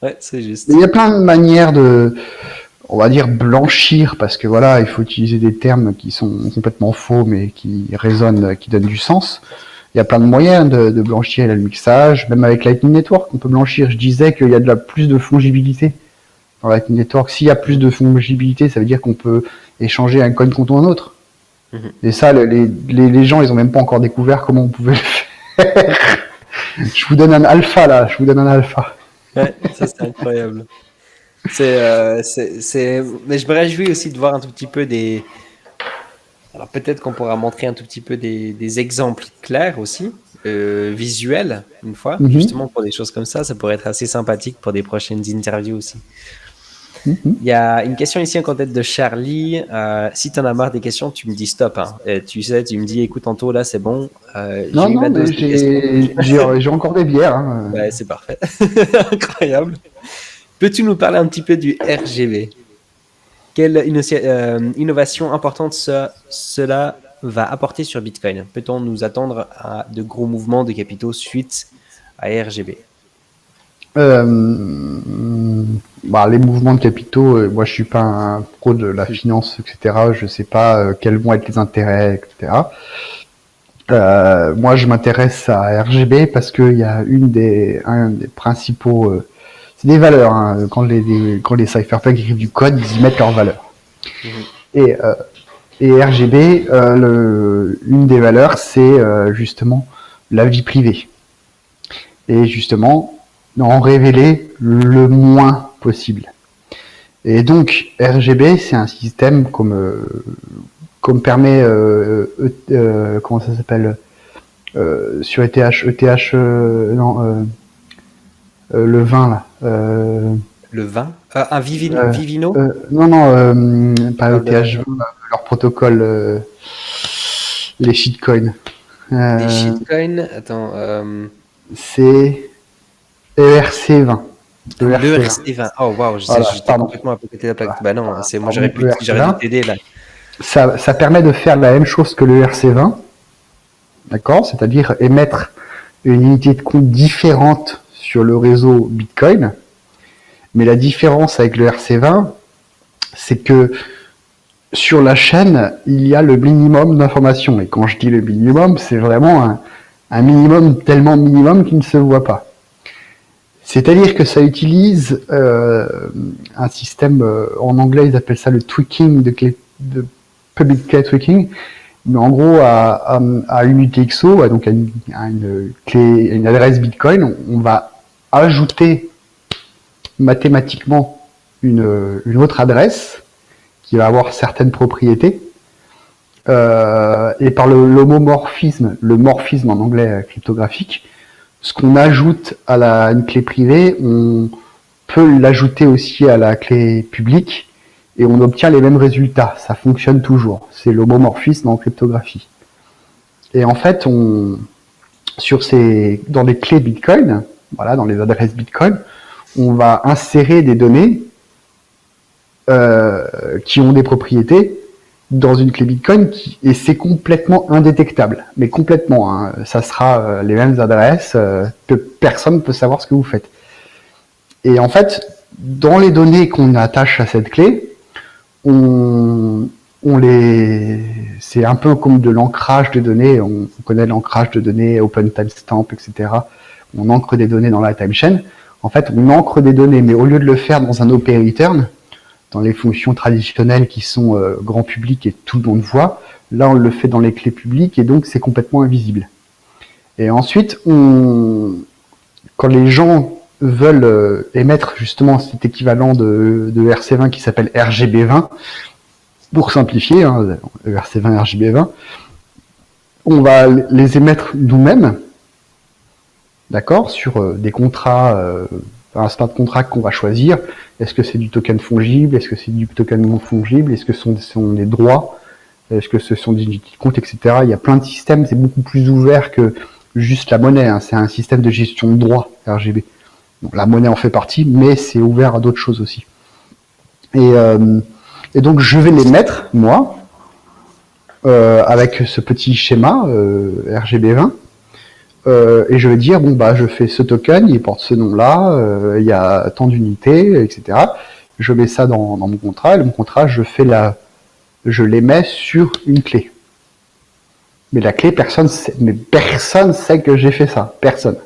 Ouais, c'est Il juste. y a plein de manières de, on va dire, blanchir, parce que voilà, il faut utiliser des termes qui sont complètement faux, mais qui résonnent, qui donnent du sens. Il y a plein de moyens de blanchir le mixage, même avec Lightning Network, on peut blanchir. Je disais qu'il y a plus de fongibilité dans Lightning Network. S'il y a plus Mhm. de fongibilité, ça veut dire qu'on peut échanger un coin contre un autre. Mhm. Et ça, les gens, ils ont même pas encore découvert comment on pouvait le faire. Je vous donne un alpha là, je vous donne un alpha. Ouais, ça c'est incroyable. Mais je me réjouis aussi de voir un tout petit peu des. Alors peut-être qu'on pourra montrer un tout petit peu des exemples clairs aussi, visuels, une fois, Mhm, justement pour des choses comme ça pourrait être assez sympathique pour des prochaines interviews aussi. mhm. Il y a une question ici en tête de Charlie. Si tu en as marre des questions, tu me dis stop. Hein. Et tu sais, tu me dis écoute, Anto, là c'est bon, Non, j'ai eu non, ma mais dose de questions. j'ai encore des bières. Hein. Ouais, c'est parfait. Incroyable. Peux-tu nous parler un petit peu du RGB? Quelle innovation importante cela va apporter sur Bitcoin? Peut-on nous attendre à de gros mouvements de capitaux suite à RGB? Bah, les mouvements de capitaux, moi je suis pas un pro de la finance, etc. Je sais pas quels vont être les intérêts, etc. Moi je m'intéresse à RGB parce qu'il y a un des principaux, c'est des valeurs. Hein, quand les cypherpunks écrivent du code, ils y mettent leurs valeurs. Mhm. Et, euh, et RGB, une des valeurs, c'est justement la vie privée. Et justement, en révéler le moins possible. Et donc, RGB, c'est un système comme permet, comment ça s'appelle, sur le vin, là. Le vin? Un Vivino? Non, non, pas Parle de ETH20, leur protocole, les shitcoins. des Euh, shitcoins. Attends, c'est ERC20. ERC20. l'ERC20. Oh waouh, Voilà, j'étais pardon. complètement à côté de la plaque. Bah non, moi Pardon, j'aurais dû ERC20. t'aider là. Ça permet de faire la même chose que le ERC20, d'accord? C'est-à-dire émettre une unité de compte différente sur le réseau Bitcoin. Mais la différence avec le RC20, c'est que sur la chaîne, il y a le minimum d'informations. Et quand je dis le minimum, c'est vraiment un minimum tellement minimum qu'il ne se voit pas. C'est-à-dire que ça utilise un système, en anglais ils appellent ça le tweaking de public key tweaking, mais en gros à une UTXO, donc à une clé, à une adresse Bitcoin, on va ajouter mathématiquement une autre adresse qui va avoir certaines propriétés. Et par l'homomorphisme, le morphisme en anglais cryptographique, ce qu'on ajoute à une clé privée, on peut l'ajouter aussi à la clé publique et on obtient les mêmes résultats. Ça fonctionne toujours. C'est l'homomorphisme en cryptographie. Et en fait, dans les clés Bitcoin, voilà, dans les adresses Bitcoin, on va insérer des données qui ont des propriétés dans une clé Bitcoin et c'est complètement indétectable. Mais complètement, hein, ça sera les mêmes adresses, que personne ne peut savoir ce que vous faites. Et en fait, dans les données qu'on attache à cette clé, c'est un peu comme de l'ancrage de données. On connaît l'ancrage de données, Open Timestamp, etc. On ancre des données dans la time chain. En fait, on ancre des données, mais au lieu de le faire dans un OP-return, dans les fonctions traditionnelles qui sont grand public et tout le monde voit, là on le fait dans les clés publiques et donc c'est complètement invisible. Et ensuite, quand les gens veulent émettre justement cet équivalent de RC20 qui s'appelle RGB20, pour simplifier, hein, RC20, RGB20, on va les émettre nous-mêmes, d'accord, sur des contrats, un smart contract qu'on va choisir. Est-ce que c'est du token fongible? Est-ce que c'est du token non fongible? Est-ce que ce sont des droits? Est-ce que ce sont des unités de compte, etc. Il y a plein de systèmes, c'est beaucoup plus ouvert que juste la monnaie, hein. C'est un système de gestion de droits, RGB. Donc, la monnaie en fait partie, mais c'est ouvert à d'autres choses aussi. Et donc je vais les mettre, moi, avec ce petit schéma RGB20, et je vais dire, bon bah je fais ce token, il porte ce nom-là, il y a tant d'unités, etc. Je mets ça dans mon contrat, et mon contrat, je les mets sur une clé. Mais la clé, personne sait que j'ai fait ça, personne.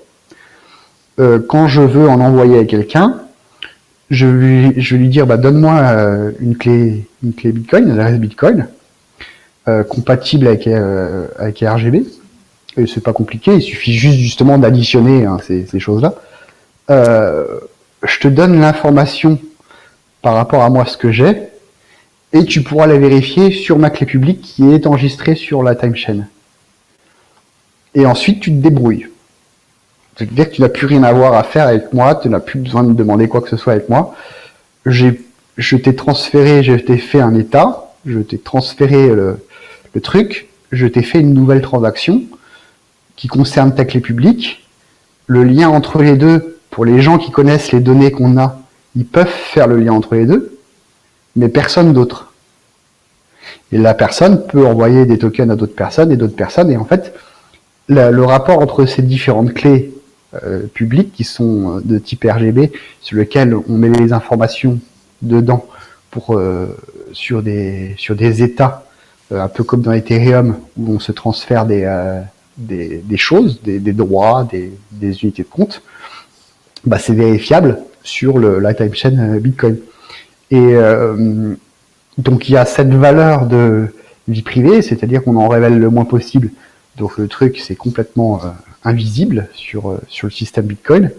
Quand je veux en envoyer à quelqu'un, je vais lui dire, bah donne-moi une clé Bitcoin, une adresse Bitcoin, compatible avec RGB. Et c'est pas compliqué, il suffit juste justement d'additionner ces choses-là. Je te donne l'information par rapport à moi ce que j'ai, et tu pourras la vérifier sur ma clé publique qui est enregistrée sur la time chain. Et ensuite tu te débrouilles. C'est-à-dire que tu n'as plus rien à voir à faire avec moi, tu n'as plus besoin de me demander quoi que ce soit avec moi. Je t'ai transféré, je t'ai fait un état, je t'ai transféré le truc, je t'ai fait une nouvelle transaction qui concerne ta clé publique. Le lien entre les deux, pour les gens qui connaissent les données qu'on a, ils peuvent faire le lien entre les deux, mais personne d'autre. Et la personne peut envoyer des tokens à d'autres personnes, et en fait, le rapport entre ces différentes clés publiques qui sont de type RGB, sur lesquelles on met les informations dedans sur des états, un peu comme dans Ethereum, où on se transfère des choses, des droits, des unités de compte, bah c'est vérifiable sur la time chain Bitcoin. Et donc il y a cette valeur de vie privée, c'est-à-dire qu'on en révèle le moins possible. Donc le truc c'est complètement invisible sur le système Bitcoin.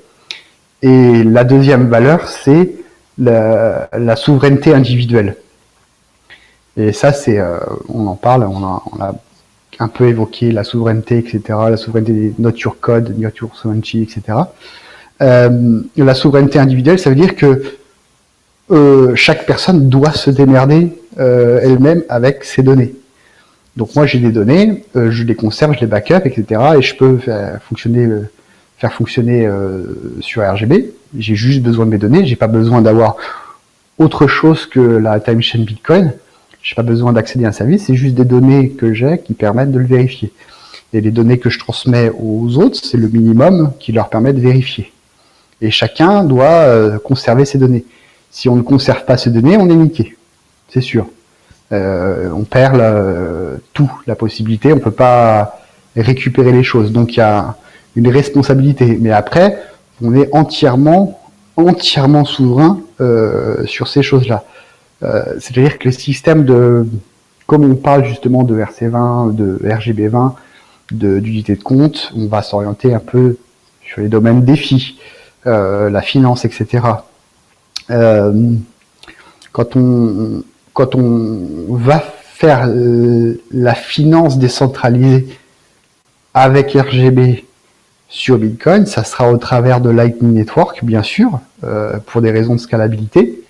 Et la deuxième valeur c'est la souveraineté individuelle. Et ça c'est, on en parle, on a un peu évoqué la souveraineté, etc. La souveraineté not your code, not your sovereignty, etc. La souveraineté individuelle, ça veut dire que chaque personne doit se démerder elle-même avec ses données. Donc moi j'ai des données, je les conserve, je les backup, etc. Et je peux faire fonctionner sur RGB. J'ai juste besoin de mes données, j'ai pas besoin d'avoir autre chose que la time chain Bitcoin. J'ai pas besoin d'accéder à un service, c'est juste des données que j'ai qui permettent de le vérifier. Et les données que je transmets aux autres, c'est le minimum qui leur permet de vérifier. Et chacun doit conserver ses données. Si on ne conserve pas ces données, on est niqué. C'est sûr. On perd la possibilité, on peut pas récupérer les choses. Donc il y a une responsabilité. Mais après, on est entièrement souverain sur ces choses-là. C'est-à-dire que le système comme on parle justement de RC20, de RGB20, d'unité de compte, on va s'orienter un peu sur les domaines défis, la finance, etc. Quand on va faire la finance décentralisée avec RGB sur Bitcoin, ça sera au travers de Lightning Network, bien sûr, pour des raisons de scalabilité.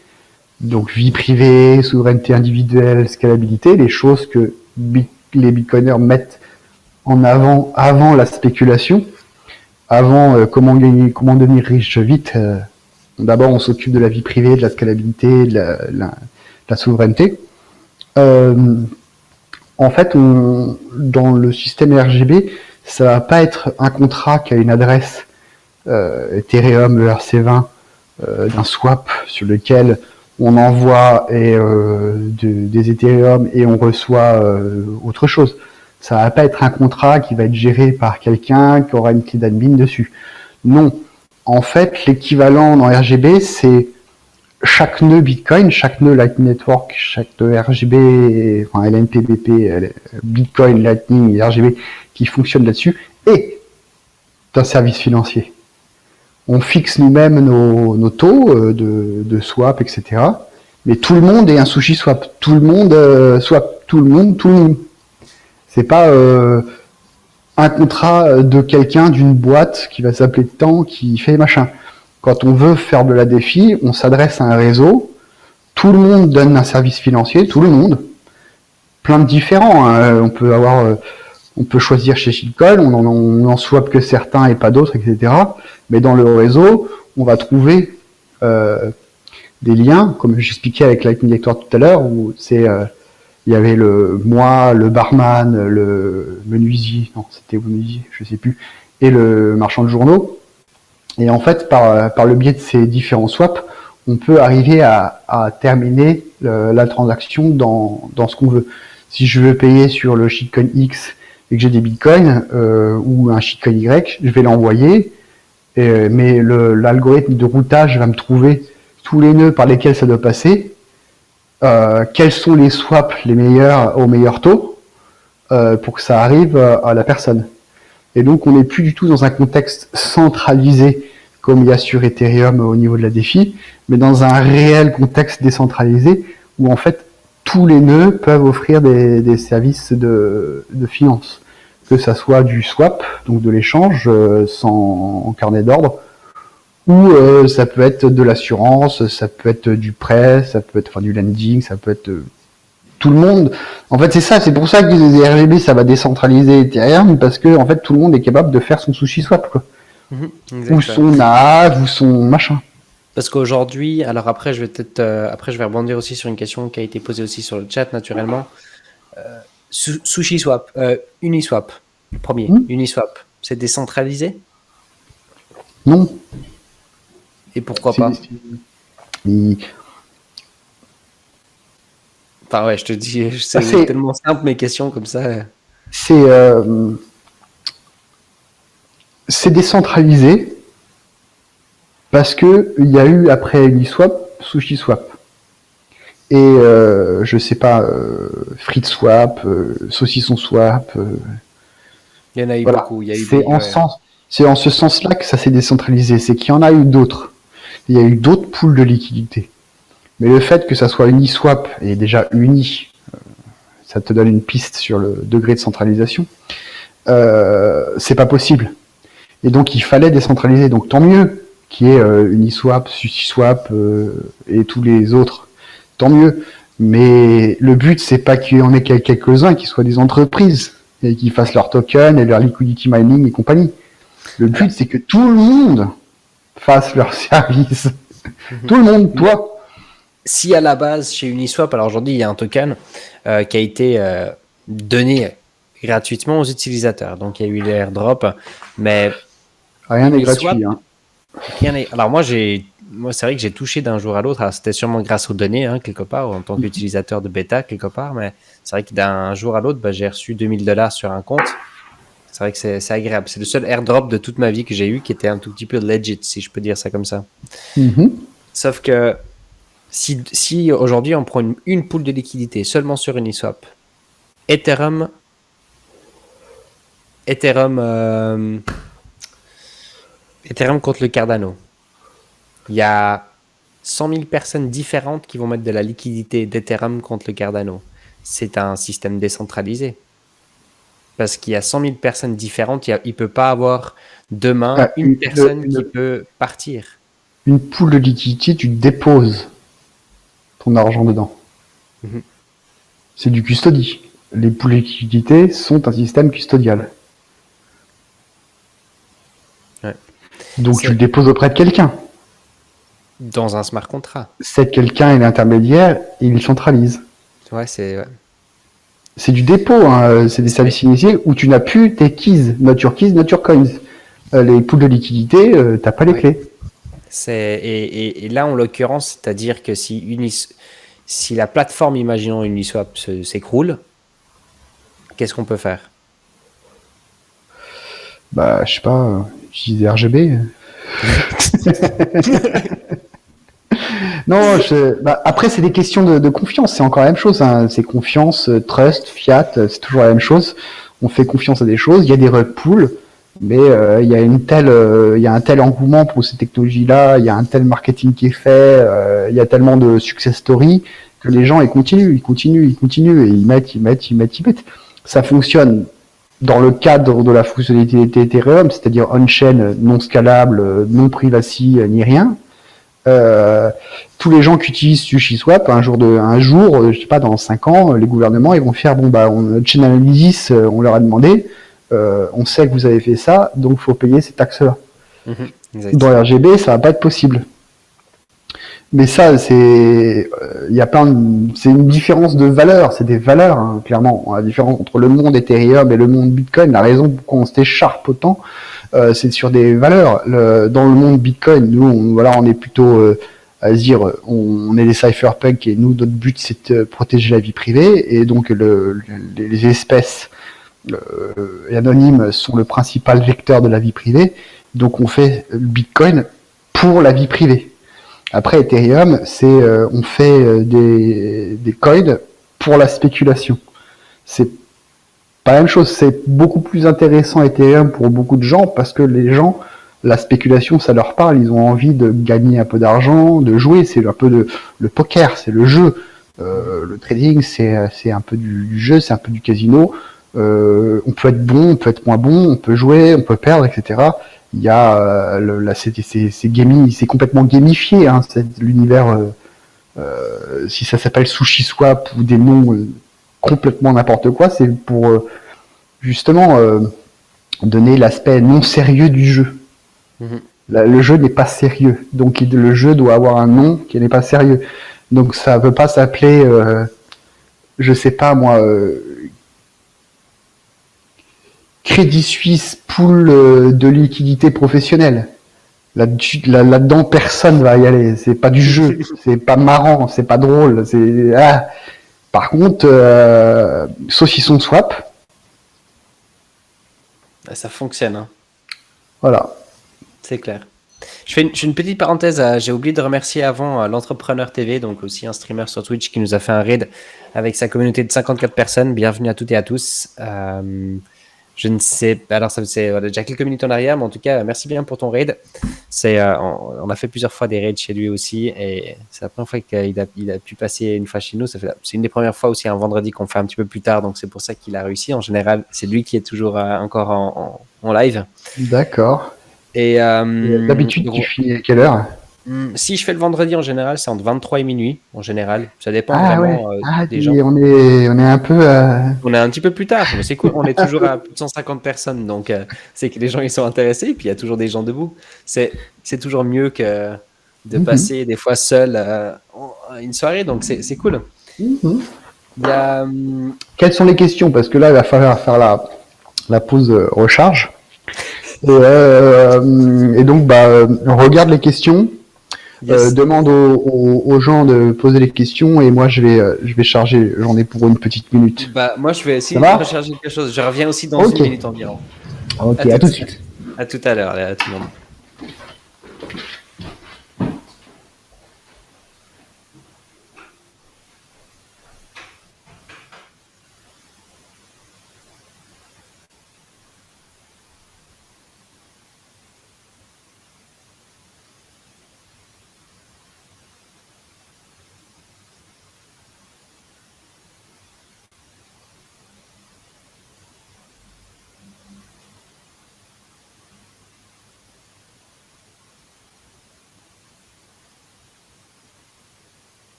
Donc vie privée, souveraineté individuelle, scalabilité, les choses que les bitcoiners mettent en avant la spéculation, avant comment devenir riche vite. D'abord, on s'occupe de la vie privée, de la scalabilité, de la souveraineté. En fait, dans le système RGB, ça va pas être un contrat qui a une adresse Ethereum ERC20 d'un swap sur lequel on envoie des Ethereum et on reçoit autre chose. Ça va pas être un contrat qui va être géré par quelqu'un qui aura une clé d'admin dessus. Non. En fait, l'équivalent dans RGB, c'est chaque nœud Bitcoin, chaque nœud Lightning Network, chaque nœud RGB, enfin LNP, Bitcoin, Lightning et RGB qui fonctionne là-dessus, est un service financier. On fixe nous-mêmes nos taux de swap, etc. Mais tout le monde est un sushi swap. Tout le monde swap. Tout le monde. C'est pas un contrat de quelqu'un, d'une boîte qui va s'appeler tant, qui fait machin. Quand on veut faire de la défi, on s'adresse à un réseau. Tout le monde donne un service financier. Tout le monde. Plein de différents. Hein. On peut choisir chez Shitcoin, on en swap que certains et pas d'autres, etc. Mais dans le réseau, on va trouver des liens, comme j'expliquais avec Lightning Network tout à l'heure, où il y avait moi, le barman, le menuisier, non, c'était le menuisier, je sais plus, et le marchand de journaux. Et en fait, par le biais de ces différents swaps, on peut arriver à terminer la transaction dans ce qu'on veut. Si je veux payer sur le shitcoin X et que j'ai des bitcoins ou un shitcoin Y, je vais l'envoyer, mais l'algorithme de routage va me trouver tous les nœuds par lesquels ça doit passer, quels sont les swaps les meilleurs au meilleur taux pour que ça arrive à la personne. Et donc on n'est plus du tout dans un contexte centralisé comme il y a sur Ethereum au niveau de la défi, mais dans un réel contexte décentralisé où en fait tous les nœuds peuvent offrir des services de finance, que ça soit du swap, donc de l'échange en carnet d'ordre, ou ça peut être de l'assurance, ça peut être du prêt, ça peut être du lending, ça peut être tout le monde. En fait, c'est pour ça que les RGB, ça va décentraliser Ethereum, parce que en fait, tout le monde est capable de faire son sushi swap, quoi. Ou son NAV, ou son machin. Parce qu'aujourd'hui, alors après je vais rebondir aussi sur une question qui a été posée aussi sur le chat naturellement. SushiSwap, Uniswap, le premier, Uniswap, c'est décentralisé? Non. Et pourquoi pas? Enfin ouais, je te dis, c'est tellement simple mes questions comme ça. C'est décentralisé parce que il y a eu après Uniswap, SushiSwap. Et je sais pas, Frites Swap, Saucisson Swap. Il y en a eu beaucoup. Il y a eu c'est en ce sens-là que ça s'est décentralisé. C'est qu'il y en a eu d'autres. Il y a eu d'autres pools de liquidités. Mais le fait que ça soit Uniswap et déjà uni, ça te donne une piste sur le degré de centralisation. C'est pas possible. Et donc il fallait décentraliser. Donc tant mieux qu'il y ait Uniswap, SushiSwap et tous les autres. Tant mieux. Mais le but, c'est pas qu'il y en ait quelques-uns qui soient des entreprises et qui fassent leurs tokens et leur liquidity mining et compagnie. Le but, c'est que tout le monde fasse leur service. Tout le monde, toi. Si à la base, chez Uniswap, alors aujourd'hui, il y a un token qui a été donné gratuitement aux utilisateurs. Donc, il y a eu les airdrops, mais... Rien n'est gratuit. Hein. Alors, moi, c'est vrai que j'ai touché d'un jour à l'autre. Alors, c'était sûrement grâce aux données, hein, quelque part, en tant qu'utilisateur de bêta, quelque part. Mais c'est vrai que d'un jour à l'autre, j'ai reçu $2000 sur un compte. C'est vrai que c'est agréable. C'est le seul airdrop de toute ma vie que j'ai eu qui était un tout petit peu legit, si je peux dire ça comme ça. Sauf que si aujourd'hui on prend une pool de liquidité seulement sur Uniswap, Ethereum contre le Cardano, il y a 100 000 personnes différentes qui vont mettre de la liquidité d'Ethereum contre le Cardano. c'est un système décentralisé. Parce qu'il y a 100 000 personnes différentes, il ne peut pas avoir demain Enfin, une personne qui peut partir. une pool de liquidité, tu déposes ton argent dedans. Mhm. C'est du custody. Les pools de liquidité sont un système custodial. Ouais. Donc tu le C'est déposes auprès de quelqu'un. dans un smart contract. C'est quelqu'un est l'intermédiaire et il centralise. Ouais, c'est... C'est du dépôt, hein. C'est des services initiés où tu n'as plus tes keys, not your coins. Les pools de liquidité, t'as pas les Ouais. clés. Et là, en l'occurrence, c'est-à-dire que si la plateforme, imaginons Uniswap, s'écroule, qu'est-ce qu'on peut faire? Bah, je sais pas, utiliser RGB. Non, après c'est des questions de confiance, c'est encore la même chose, hein. C'est confiance, trust, fiat, c'est toujours la même chose. On fait confiance à des choses, il y a des rug pools, mais il y a un tel engouement pour ces technologies-là, il y a un tel marketing qui est fait, il y a tellement de success stories que les gens ils continuent, et ils mettent. Ça fonctionne dans le cadre de la fonctionnalité Ethereum, c'est-à-dire on-chain, non scalable, non privacy, ni rien. Euh, Tous les gens qui utilisent SushiSwap, un jour, je sais pas, dans 5 ans, les gouvernements ils vont faire chain analysis, on leur a demandé, on sait que vous avez fait ça, donc faut payer ces taxes-là. Dans Exact. RGB, ça va pas être possible. Mais ça, c'est une différence de valeur, c'est des valeurs, hein, clairement. La différence entre le monde Ethereum et le monde Bitcoin, la raison pourquoi on s'écharpe autant, c'est sur des valeurs. Dans le monde Bitcoin, nous, on est plutôt à se dire, on est des cypherpunks et nous, notre but, c'est de protéger la vie privée. Et donc, les espèces et anonymes sont le principal vecteur de la vie privée. Donc, on fait le Bitcoin pour la vie privée. Après, Ethereum, on fait des coins pour la spéculation. C'est pas la même chose, c'est beaucoup plus intéressant Ethereum pour beaucoup de gens parce que les gens, la spéculation, ça leur parle, ils ont envie de gagner un peu d'argent, de jouer, c'est un peu le poker, c'est le jeu. Le trading, c'est un peu du jeu, c'est un peu du casino. On peut être bon, on peut être moins bon, on peut jouer, on peut perdre, etc. Il y a c'est complètement gamifié, hein, l'univers. Si ça s'appelle Sushi Swap ou des noms complètement n'importe quoi, c'est pour justement donner l'aspect non sérieux du jeu. Mhm. Le jeu n'est pas sérieux, donc le jeu doit avoir un nom qui n'est pas sérieux. Donc ça ne peut pas s'appeler, je sais pas moi, Crédit Suisse pool de liquidité professionnelle. Là-dedans, personne va y aller. C'est pas du jeu, c'est pas marrant, c'est pas drôle. Par contre, saucisson swap, Ça fonctionne, hein. voilà. C'est clair. Je fais une petite parenthèse. J'ai oublié de remercier avant l'Entrepreneur TV, donc aussi un streamer sur Twitch qui nous a fait un raid avec sa communauté de 54 personnes. Bienvenue à toutes et à tous. Je ne sais, alors ça c'est déjà quelques minutes en arrière, mais en tout cas, merci bien pour ton raid. On a fait plusieurs fois des raids chez lui aussi, et c'est la première fois il a pu passer une fois chez nous. C'est une des premières fois aussi un vendredi qu'on fait un petit peu plus tard, donc c'est pour ça qu'il a réussi. En général, c'est lui qui est toujours encore en live. D'accord. Et D'habitude, tu finis à quelle heure? si je fais le vendredi en général, c'est entre 23 et minuit en général. Ça dépend Ah ouais. vraiment Ah, des gens. on est un peu. On est un petit peu plus tard, mais c'est cool. On est toujours à plus de 150 personnes, donc c'est que les gens ils sont intéressés. Et puis il y a toujours des gens debout. C'est toujours mieux que de Mhm, passer des fois seul une soirée, donc c'est cool. mhm. Il y a Quelles sont les questions? Parce que là, il va falloir faire la pause recharge. Et donc, on regarde les questions. yes. Demande aux gens de poser les questions et moi je vais charger. J'en ai pour une petite minute. Bah moi je vais Ça essayer de va? recharger quelque chose. Je reviens aussi dans Ok. une minute environ. Ok, À tout à de tout de suite. suite. À tout à l'heure, à tout le monde.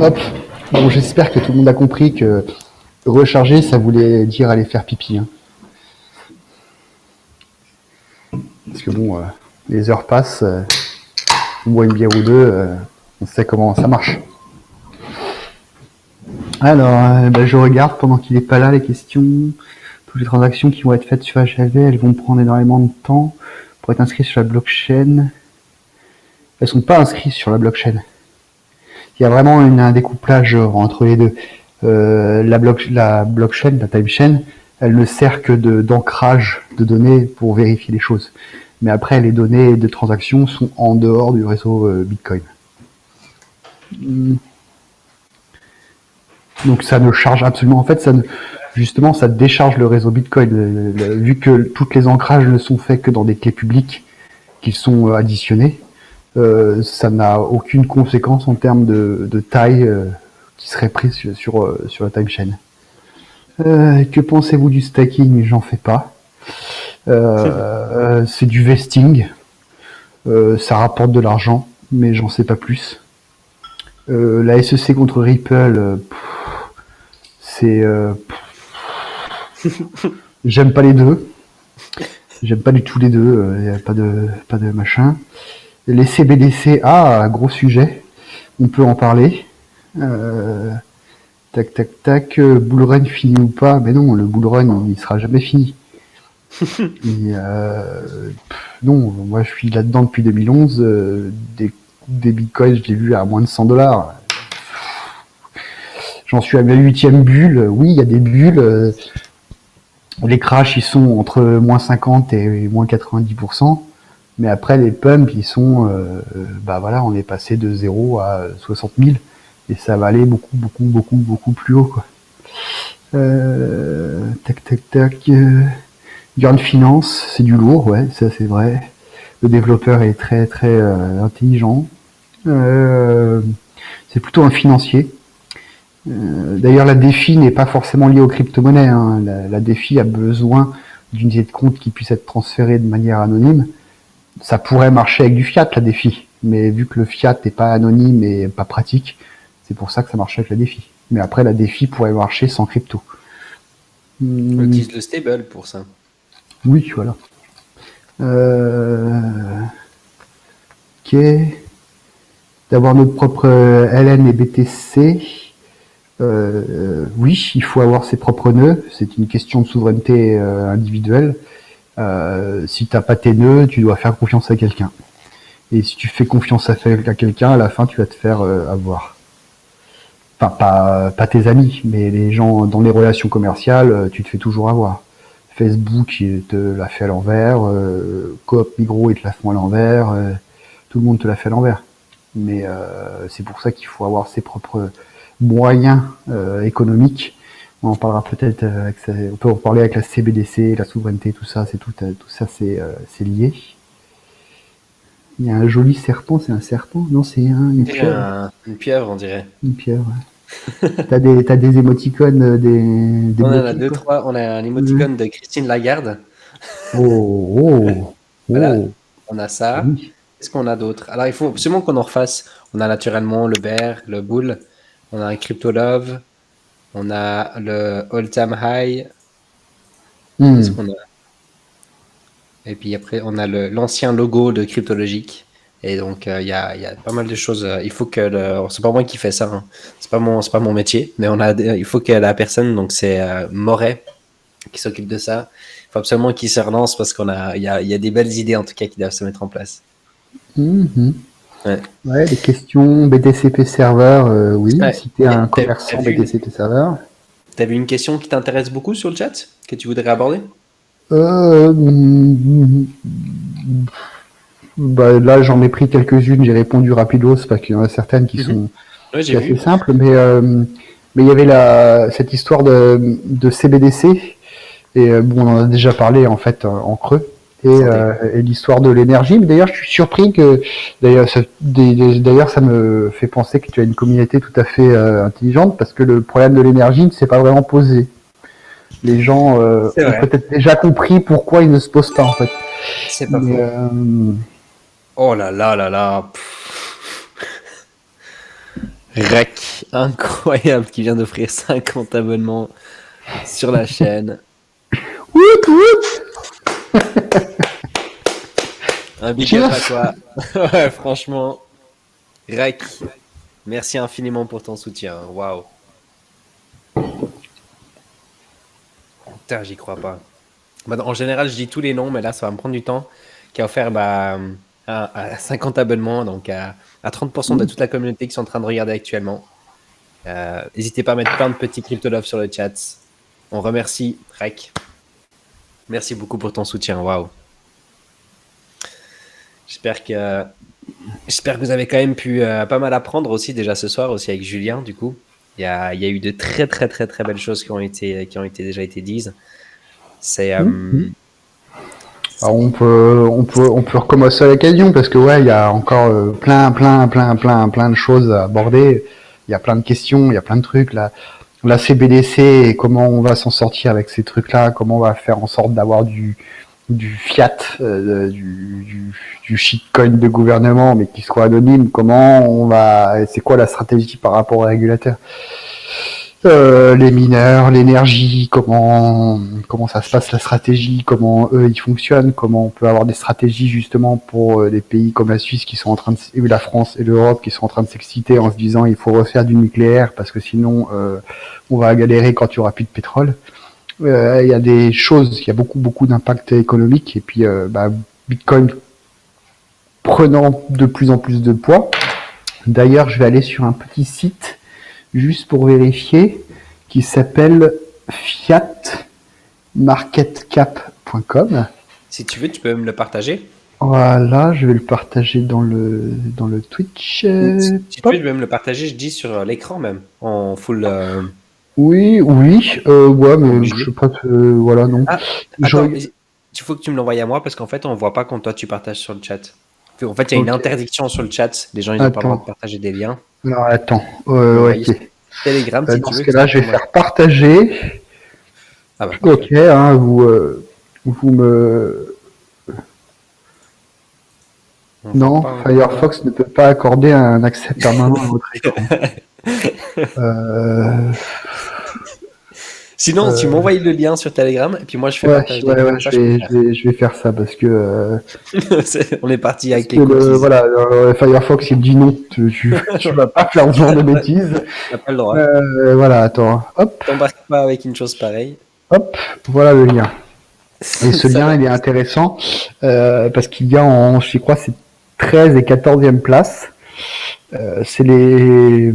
Hop. Bon, j'espère que tout le monde a compris que recharger, ça voulait dire aller faire pipi. Hein. Parce que bon, les heures passent, on boit une bière ou deux, on sait comment ça marche. Alors, je regarde pendant qu'il n'est pas là les questions. Toutes les transactions qui vont être faites sur HLV, elles vont prendre énormément de temps pour être inscrites sur la blockchain. Elles sont pas inscrites sur la blockchain. Il y a vraiment un découplage entre les deux. La blockchain, la time chain, elle ne sert que d'ancrage de données pour vérifier les choses. Mais après, les données de transactions sont en dehors du réseau Bitcoin. Donc ça ne charge absolument. En fait, justement, ça décharge le réseau Bitcoin. Vu que tous les ancrages ne sont faits que dans des clés publiques qui sont additionnés, ça n'a aucune conséquence en termes de taille qui serait prise sur la time chain. Que pensez-vous du stacking? J'en fais pas. C'est du vesting. Ça rapporte de l'argent, mais j'en sais pas plus. La SEC contre Ripple, c'est... J'aime pas les deux. J'aime pas du tout les deux. Y a pas de machin. Les CBDC, gros sujet. On peut en parler. Tac, tac, tac. Bull run fini ou pas? Mais non, le bull run, il sera jamais fini. Non, moi je suis là-dedans depuis 2011. Des bitcoins, je l'ai vu à moins de $100. J'en suis à ma 8e bulle. Oui, il y a des bulles. Les crashs, ils sont entre moins 50 et moins 90%. Mais après, les pumps, ils sont... on est passé de 0 à 60 000. Et ça va aller beaucoup, beaucoup, beaucoup, beaucoup plus haut, quoi. Tac, tac, tac. Girl Finance, c'est du lourd, ouais, ça c'est vrai. Le développeur est très, très intelligent. C'est plutôt un financier. D'ailleurs, la DeFi n'est pas forcément liée aux crypto-monnaies. Hein. La DeFi a besoin d'une unité de compte qui puisse être transférée de manière anonyme. Ça pourrait marcher avec du fiat, la DeFi. Mais vu que le fiat n'est pas anonyme et pas pratique, c'est pour ça que ça marche avec la DeFi. Mais après, la DeFi pourrait marcher sans crypto. On utilise le stable pour ça. Oui, voilà. Ok. D'avoir notre propre LN et BTC. Oui, il faut avoir ses propres nœuds. C'est une question de souveraineté individuelle. Si t'as pas tes nœuds, tu dois faire confiance à quelqu'un. Et si tu fais confiance à quelqu'un, à la fin, tu vas te faire avoir. Enfin, pas tes amis, mais les gens dans les relations commerciales, tu te fais toujours avoir. Facebook, il te l'a fait à l'envers. Coop, Migros, ils te la font à l'envers. Tout le monde te l'a fait à l'envers. Mais c'est pour ça qu'il faut avoir ses propres moyens économiques. On en parlera peut-être on peut en parler avec la CBDC, la souveraineté, tout ça, tout ça, c'est lié. Il y a un joli serpent, c'est un serpent? Non, c'est une pieuvre. Une pieuvre, on dirait. Une pieuvre. Ouais. T'as des émoticônes, des on en a bloqués, deux, trois. On a un émoticône de Christine Lagarde. Oh. Voilà. On a ça. Oui. Qu'est-ce qu'on a d'autre? Alors, il faut absolument qu'on en refasse. On a naturellement le bear, le bull. On a un crypto love. On a le all time high. Qu'est-ce qu'on a? Et puis après, on a l'ancien logo de Cryptologique. Et donc, il y a pas mal de choses. Il faut que c'est pas moi qui fais ça. Hein. C'est pas mon métier. Mais il faut que la personne, donc c'est Moret, qui s'occupe de ça. Il faut absolument qu'il se relance parce il y a des belles idées en tout cas qui doivent se mettre en place. Ouais, les questions BTCP serveur, oui. Ouais. Si t'es un commerçant BTCP serveur. T'as vu une question qui t'intéresse beaucoup sur le chat que tu voudrais aborder? Là, j'en ai pris quelques-unes, j'ai répondu rapidos parce qu'il y en a certaines qui sont assez simples, mais il y avait cette histoire de CBDC et on en a déjà parlé en fait en creux et l'histoire de l'énergie. Mais d'ailleurs, je suis surpris que d'ailleurs ça me fait penser que tu as une communauté tout à fait intelligente parce que le problème de l'énergie ne s'est pas vraiment posé. Les gens ont peut-être déjà compris pourquoi ils ne se posent pas en fait. C'est pas faux. Oh là là là là. Rec, incroyable, qui vient d'offrir 50 abonnements sur la chaîne. Wout, wout. Un big up à toi. Ouais, franchement. Rec, merci infiniment pour ton soutien. Waouh. Putain, j'y crois pas. En général, je dis tous les noms, mais là, ça va me prendre du temps. Qui a offert à 50 abonnements, donc à 30% de toute la communauté qui sont en train de regarder actuellement. N'hésitez pas à mettre plein de petits crypto love sur le chat. On remercie Rec. Merci beaucoup pour ton soutien. Waouh. J'espère que vous avez quand même pu pas mal apprendre aussi déjà ce soir aussi avec Julien. Du coup, il y a eu de très très très très belles choses qui ont déjà été dites. C'est Alors on peut recommencer à l'occasion parce que ouais, il y a encore plein de choses à aborder. Il y a plein de questions, il y a plein de trucs là. La CBDC et comment on va s'en sortir avec ces trucs-là, comment on va faire en sorte d'avoir du fiat, du shitcoin de gouvernement, mais qui soit anonyme. C'est quoi la stratégie par rapport aux régulateurs? Les mineurs, l'énergie, comment ça se passe la stratégie, comment eux ils fonctionnent, comment on peut avoir des stratégies justement pour des pays comme la Suisse qui sont en train de, la France et l'Europe qui sont en train de s'exciter en se disant il faut refaire du nucléaire parce que sinon on va galérer quand il y aura plus de pétrole. Il y a des choses, il y a beaucoup d'impact économique et puis Bitcoin prenant de plus en plus de poids. D'ailleurs, je vais aller sur un petit site juste pour vérifier, qui s'appelle fiatmarketcap.com. Si tu veux, tu peux me le partager. Voilà, je vais le partager dans le Twitch. Si tu veux, me le partager, je dis sur l'écran même, en full. Oui, ouais, mais je sais pas, voilà, non. Ah, attends, il faut que tu me l'envoies à moi parce qu'en fait, on voit pas quand toi tu partages sur le chat. En fait, il y a une interdiction sur le chat. Les gens, ils n'ont pas le droit de partager des liens. Non, attends. Ok. Telegram, si tu veux. Parce que là, je vais faire partager. Ah bah, ok, hein, vous me. Non, Firefox ne peut pas accorder un accès permanent à votre écran. Sinon, tu m'envoies le lien sur Telegram et puis moi je fais partager. Je vais faire ça parce que. On est parti avec les cookies. Voilà, Firefox il dit non, tu vas pas faire ce genre de bêtises. Tu n'as pas le droit. Voilà, attends, hop. T'embarques pas avec une chose pareille. Hop, voilà le lien. Et ce lien il est intéressant parce qu'il y a je crois, c'est 13 et 14e place. C'est le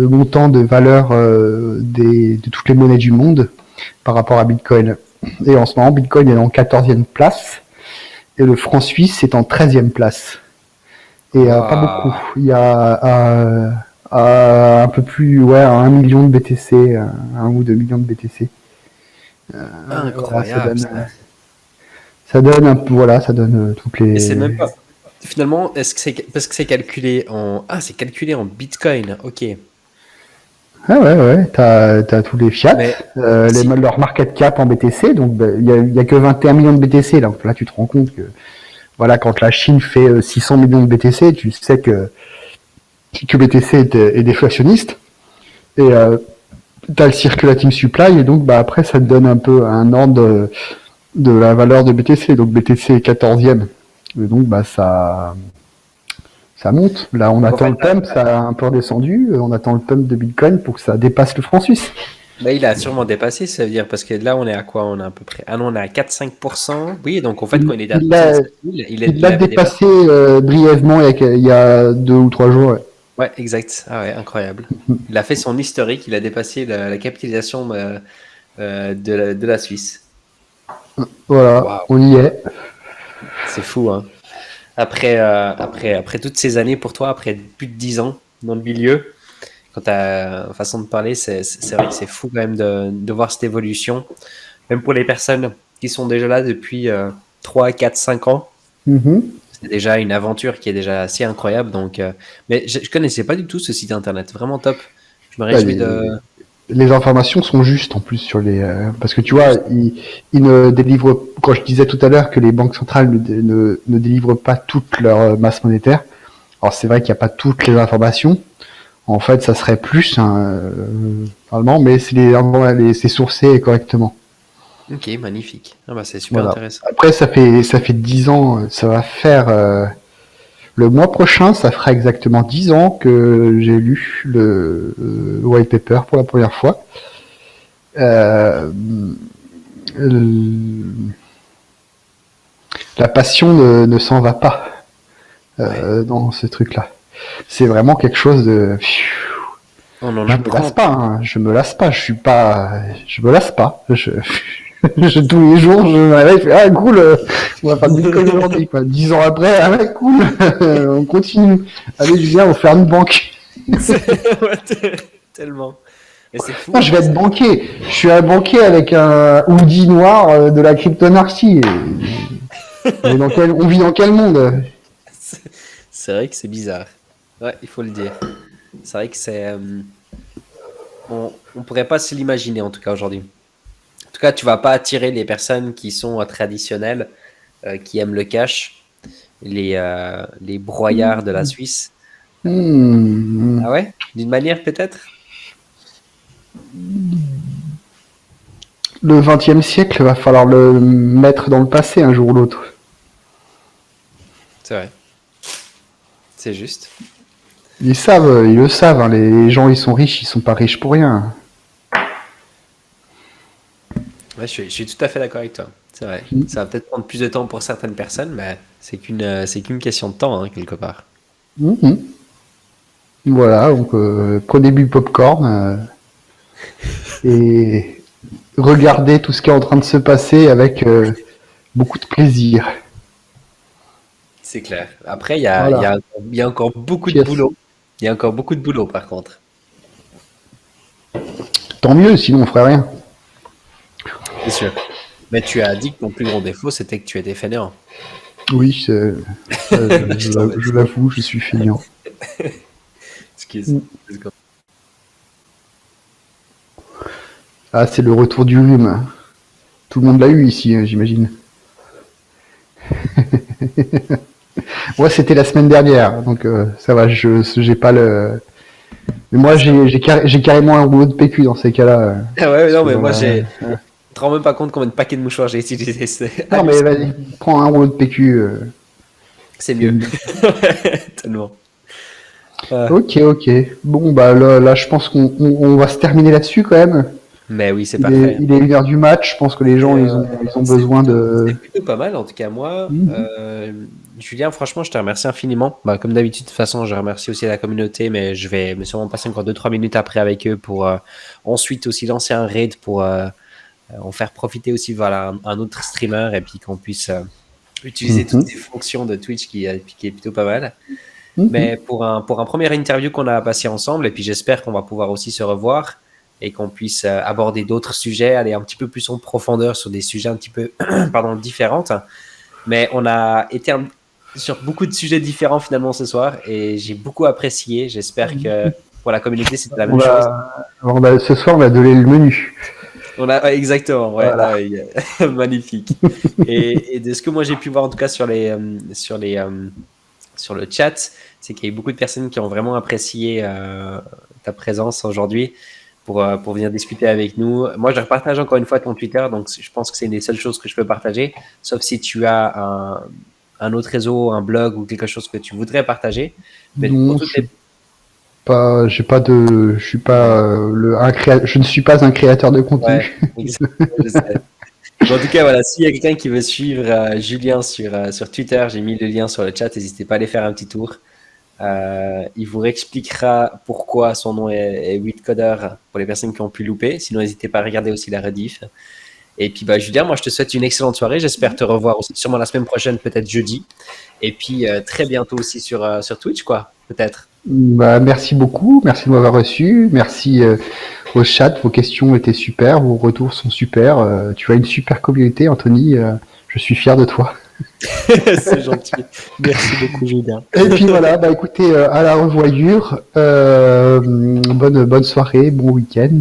montant de valeur de toutes les monnaies du monde par rapport à Bitcoin. Et en ce moment, Bitcoin est en 14e place et le franc suisse est en 13e place. Et pas beaucoup. Il y a un peu plus, 1 million de BTC, 1 ou 2 millions de BTC. Incroyable. Ça donne un peu, ça donne toutes les. Et c'est même pas. Finalement, est-ce que c'est parce que c'est calculé en Bitcoin, ok. Ah ouais, t'as tous les fiat, leur market cap en BTC, donc il y a que 21 millions de BTC, donc là tu te rends compte que voilà, quand la Chine fait 600 millions de BTC, tu sais que BTC est déflationniste, et t'as le circulating supply, et donc après ça te donne un peu un ordre de la valeur de BTC, donc BTC est 14e. Et donc ça monte. Là on attend le pump, ça a un peu redescendu, on attend le pump de Bitcoin pour que ça dépasse le franc suisse. Il a sûrement dépassé, ça veut dire, parce que là on est à quoi? On est à peu près. Ah non, on est à 4-5%. Oui, donc en fait quand il est à il l'a dépassé brièvement il y a 2 ou 3 jours. Ouais, exact. Ah ouais, incroyable. Il a fait son historique, il a dépassé la capitalisation de la Suisse. Voilà, wow. On y est. C'est fou, hein. Après toutes ces années pour toi, après plus de 10 ans dans le milieu, quand ta façon de parler, c'est vrai que c'est fou quand même de voir cette évolution. Même pour les personnes qui sont déjà là depuis 3, 4, 5 ans. C'est déjà une aventure qui est déjà assez incroyable. Donc, mais je connaissais pas du tout ce site internet. Vraiment top. Je me réjouis les informations sont justes en plus sur les parce que tu vois ils ne délivrent, quand je disais tout à l'heure que les banques centrales ne délivrent pas toute leur masse monétaire. Alors c'est vrai qu'il n'y a pas toutes les informations. En fait, ça serait plus, normalement, mais c'est sourcé correctement. Ok, magnifique. Ah bah, c'est super Voilà. intéressant. Après, ça fait 10 ans, ça va faire, le mois prochain, ça fera exactement 10 ans que j'ai lu le white paper pour la première fois. Euh, la passion ne s'en va pas dans ce truc-là. C'est vraiment quelque chose de. On en Je me lasse apprend. pas, hein. Je me lasse pas. Je me lasse pas. Tous les jours, je me réveille, je fais, ah cool, on va faire du bitcoin aujourd'hui, quoi. 10 ans après, ah ouais, cool, on continue. Allez, Julien, on va faire une banque. Ouais, tellement. Mais c'est fou. Non, je vais être banquier. Je suis un banquier avec un hoodie noir de la cryptonarchie. On vit dans quel monde? C'est vrai que c'est bizarre. Ouais, il faut le dire. C'est vrai que on pourrait pas se l'imaginer en tout cas aujourd'hui. En tout cas, tu vas pas attirer les personnes qui sont traditionnelles, qui aiment le cash, les broyards de la Suisse. Hmm. Ah ouais? D'une manière peut-être? Le XXe siècle, va falloir le mettre dans le passé un jour ou l'autre. C'est vrai. C'est juste. Ils le savent. Hein, les gens, ils sont riches, ils sont pas riches pour rien. Ouais, je suis tout à fait d'accord avec toi. C'est vrai. Ça va peut-être prendre plus de temps pour certaines personnes, mais c'est qu'une question de temps, hein, quelque part. Mhm. Voilà, donc prenez du popcorn et regardez tout ce qui est en train de se passer avec beaucoup de plaisir. C'est clair. Après, Voilà. il y a encore beaucoup de Cheers. boulot. Il y a encore beaucoup de boulot, par contre. Tant mieux, sinon on ferait rien. C'est sûr. Mais tu as dit que ton plus gros défaut, c'était que tu étais fainéant. Oui, Je t'en je l'avoue, je suis feignant. excuse. Ah, c'est le retour du rhume. Tout le monde l'a eu ici, j'imagine. Moi, c'était la semaine dernière, donc ça va, j'ai pas le. Mais moi, j'ai carrément un rouleau de PQ dans ces cas-là. Ah ouais, non, mais moi, Ouais. je te rends même pas compte combien de paquets de mouchoirs j'ai utilisé. C'est Non, mais hallucinant. vas-y, prends un rouleau de PQ. C'est C'est mieux. mieux. Tellement. Ah. Ok. Bon, bah là, je pense qu'on va se terminer là-dessus quand même. Mais oui, c'est parfait. Il est 1 heure du match. Je pense que les gens, ils ont besoin c'est de. plutôt pas mal, en tout cas, moi. Mhm. Julien, franchement, je te remercie infiniment. Bah, comme d'habitude, de toute façon, je remercie aussi la communauté, mais je vais me sûrement passer encore 2-3 minutes après avec eux pour ensuite aussi lancer un raid pour en faire profiter aussi voilà, un autre streamer et puis qu'on puisse utiliser toutes Mhm. ces fonctions de Twitch qui est plutôt pas mal. Mhm. Mais pour un premier interview qu'on a passé ensemble, et puis j'espère qu'on va pouvoir aussi se revoir et qu'on puisse aborder d'autres sujets, aller un petit peu plus en profondeur sur des sujets un petit peu pardon, différents. Mais on a été sur beaucoup de sujets différents finalement ce soir et j'ai beaucoup apprécié. J'espère que pour la communauté, c'était la même chose. Ce soir, on va donner le menu. Ouais, exactement, ouais, Voilà. là, magnifique. Et de ce que moi j'ai pu voir en tout cas sur le chat, c'est qu'il y a eu beaucoup de personnes qui ont vraiment apprécié ta présence aujourd'hui pour venir discuter avec nous. Moi, je repartage encore une fois ton Twitter, donc je pense que c'est une des seules choses que je peux partager, sauf si tu as un autre réseau, un blog ou quelque chose que tu voudrais partager. Mais pour Non, toutes les... je suis pas je ne suis pas un créateur de Ouais, contenu. exactement, je sais. Bon, en tout cas, voilà, s'il y a quelqu'un qui veut suivre Julien sur Twitter, j'ai mis le lien sur le chat, n'hésitez pas à aller faire un petit tour. Il vous réexpliquera pourquoi son nom est Weedcoder pour les personnes qui ont pu louper. Sinon, n'hésitez pas à regarder aussi la rediff. Et puis, bah, Julien, moi, je te souhaite une excellente soirée. J'espère te revoir aussi, sûrement la semaine prochaine, peut-être jeudi. Et puis, très bientôt aussi sur Twitch, quoi, peut-être. Bah, merci beaucoup, merci de m'avoir reçu, merci au chat, vos questions étaient super, vos retours sont super, tu as une super communauté, Anthony, je suis fier de toi. C'est gentil. Merci beaucoup, Julien. Et puis voilà, bah écoutez, à la revoyure, bonne soirée, bon week-end,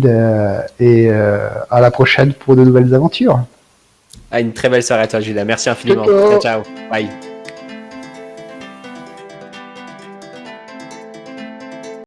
et à la prochaine pour de nouvelles aventures. Ah, une très belle soirée à toi, Julien. Merci infiniment. Ciao. Ciao, ciao. Bye.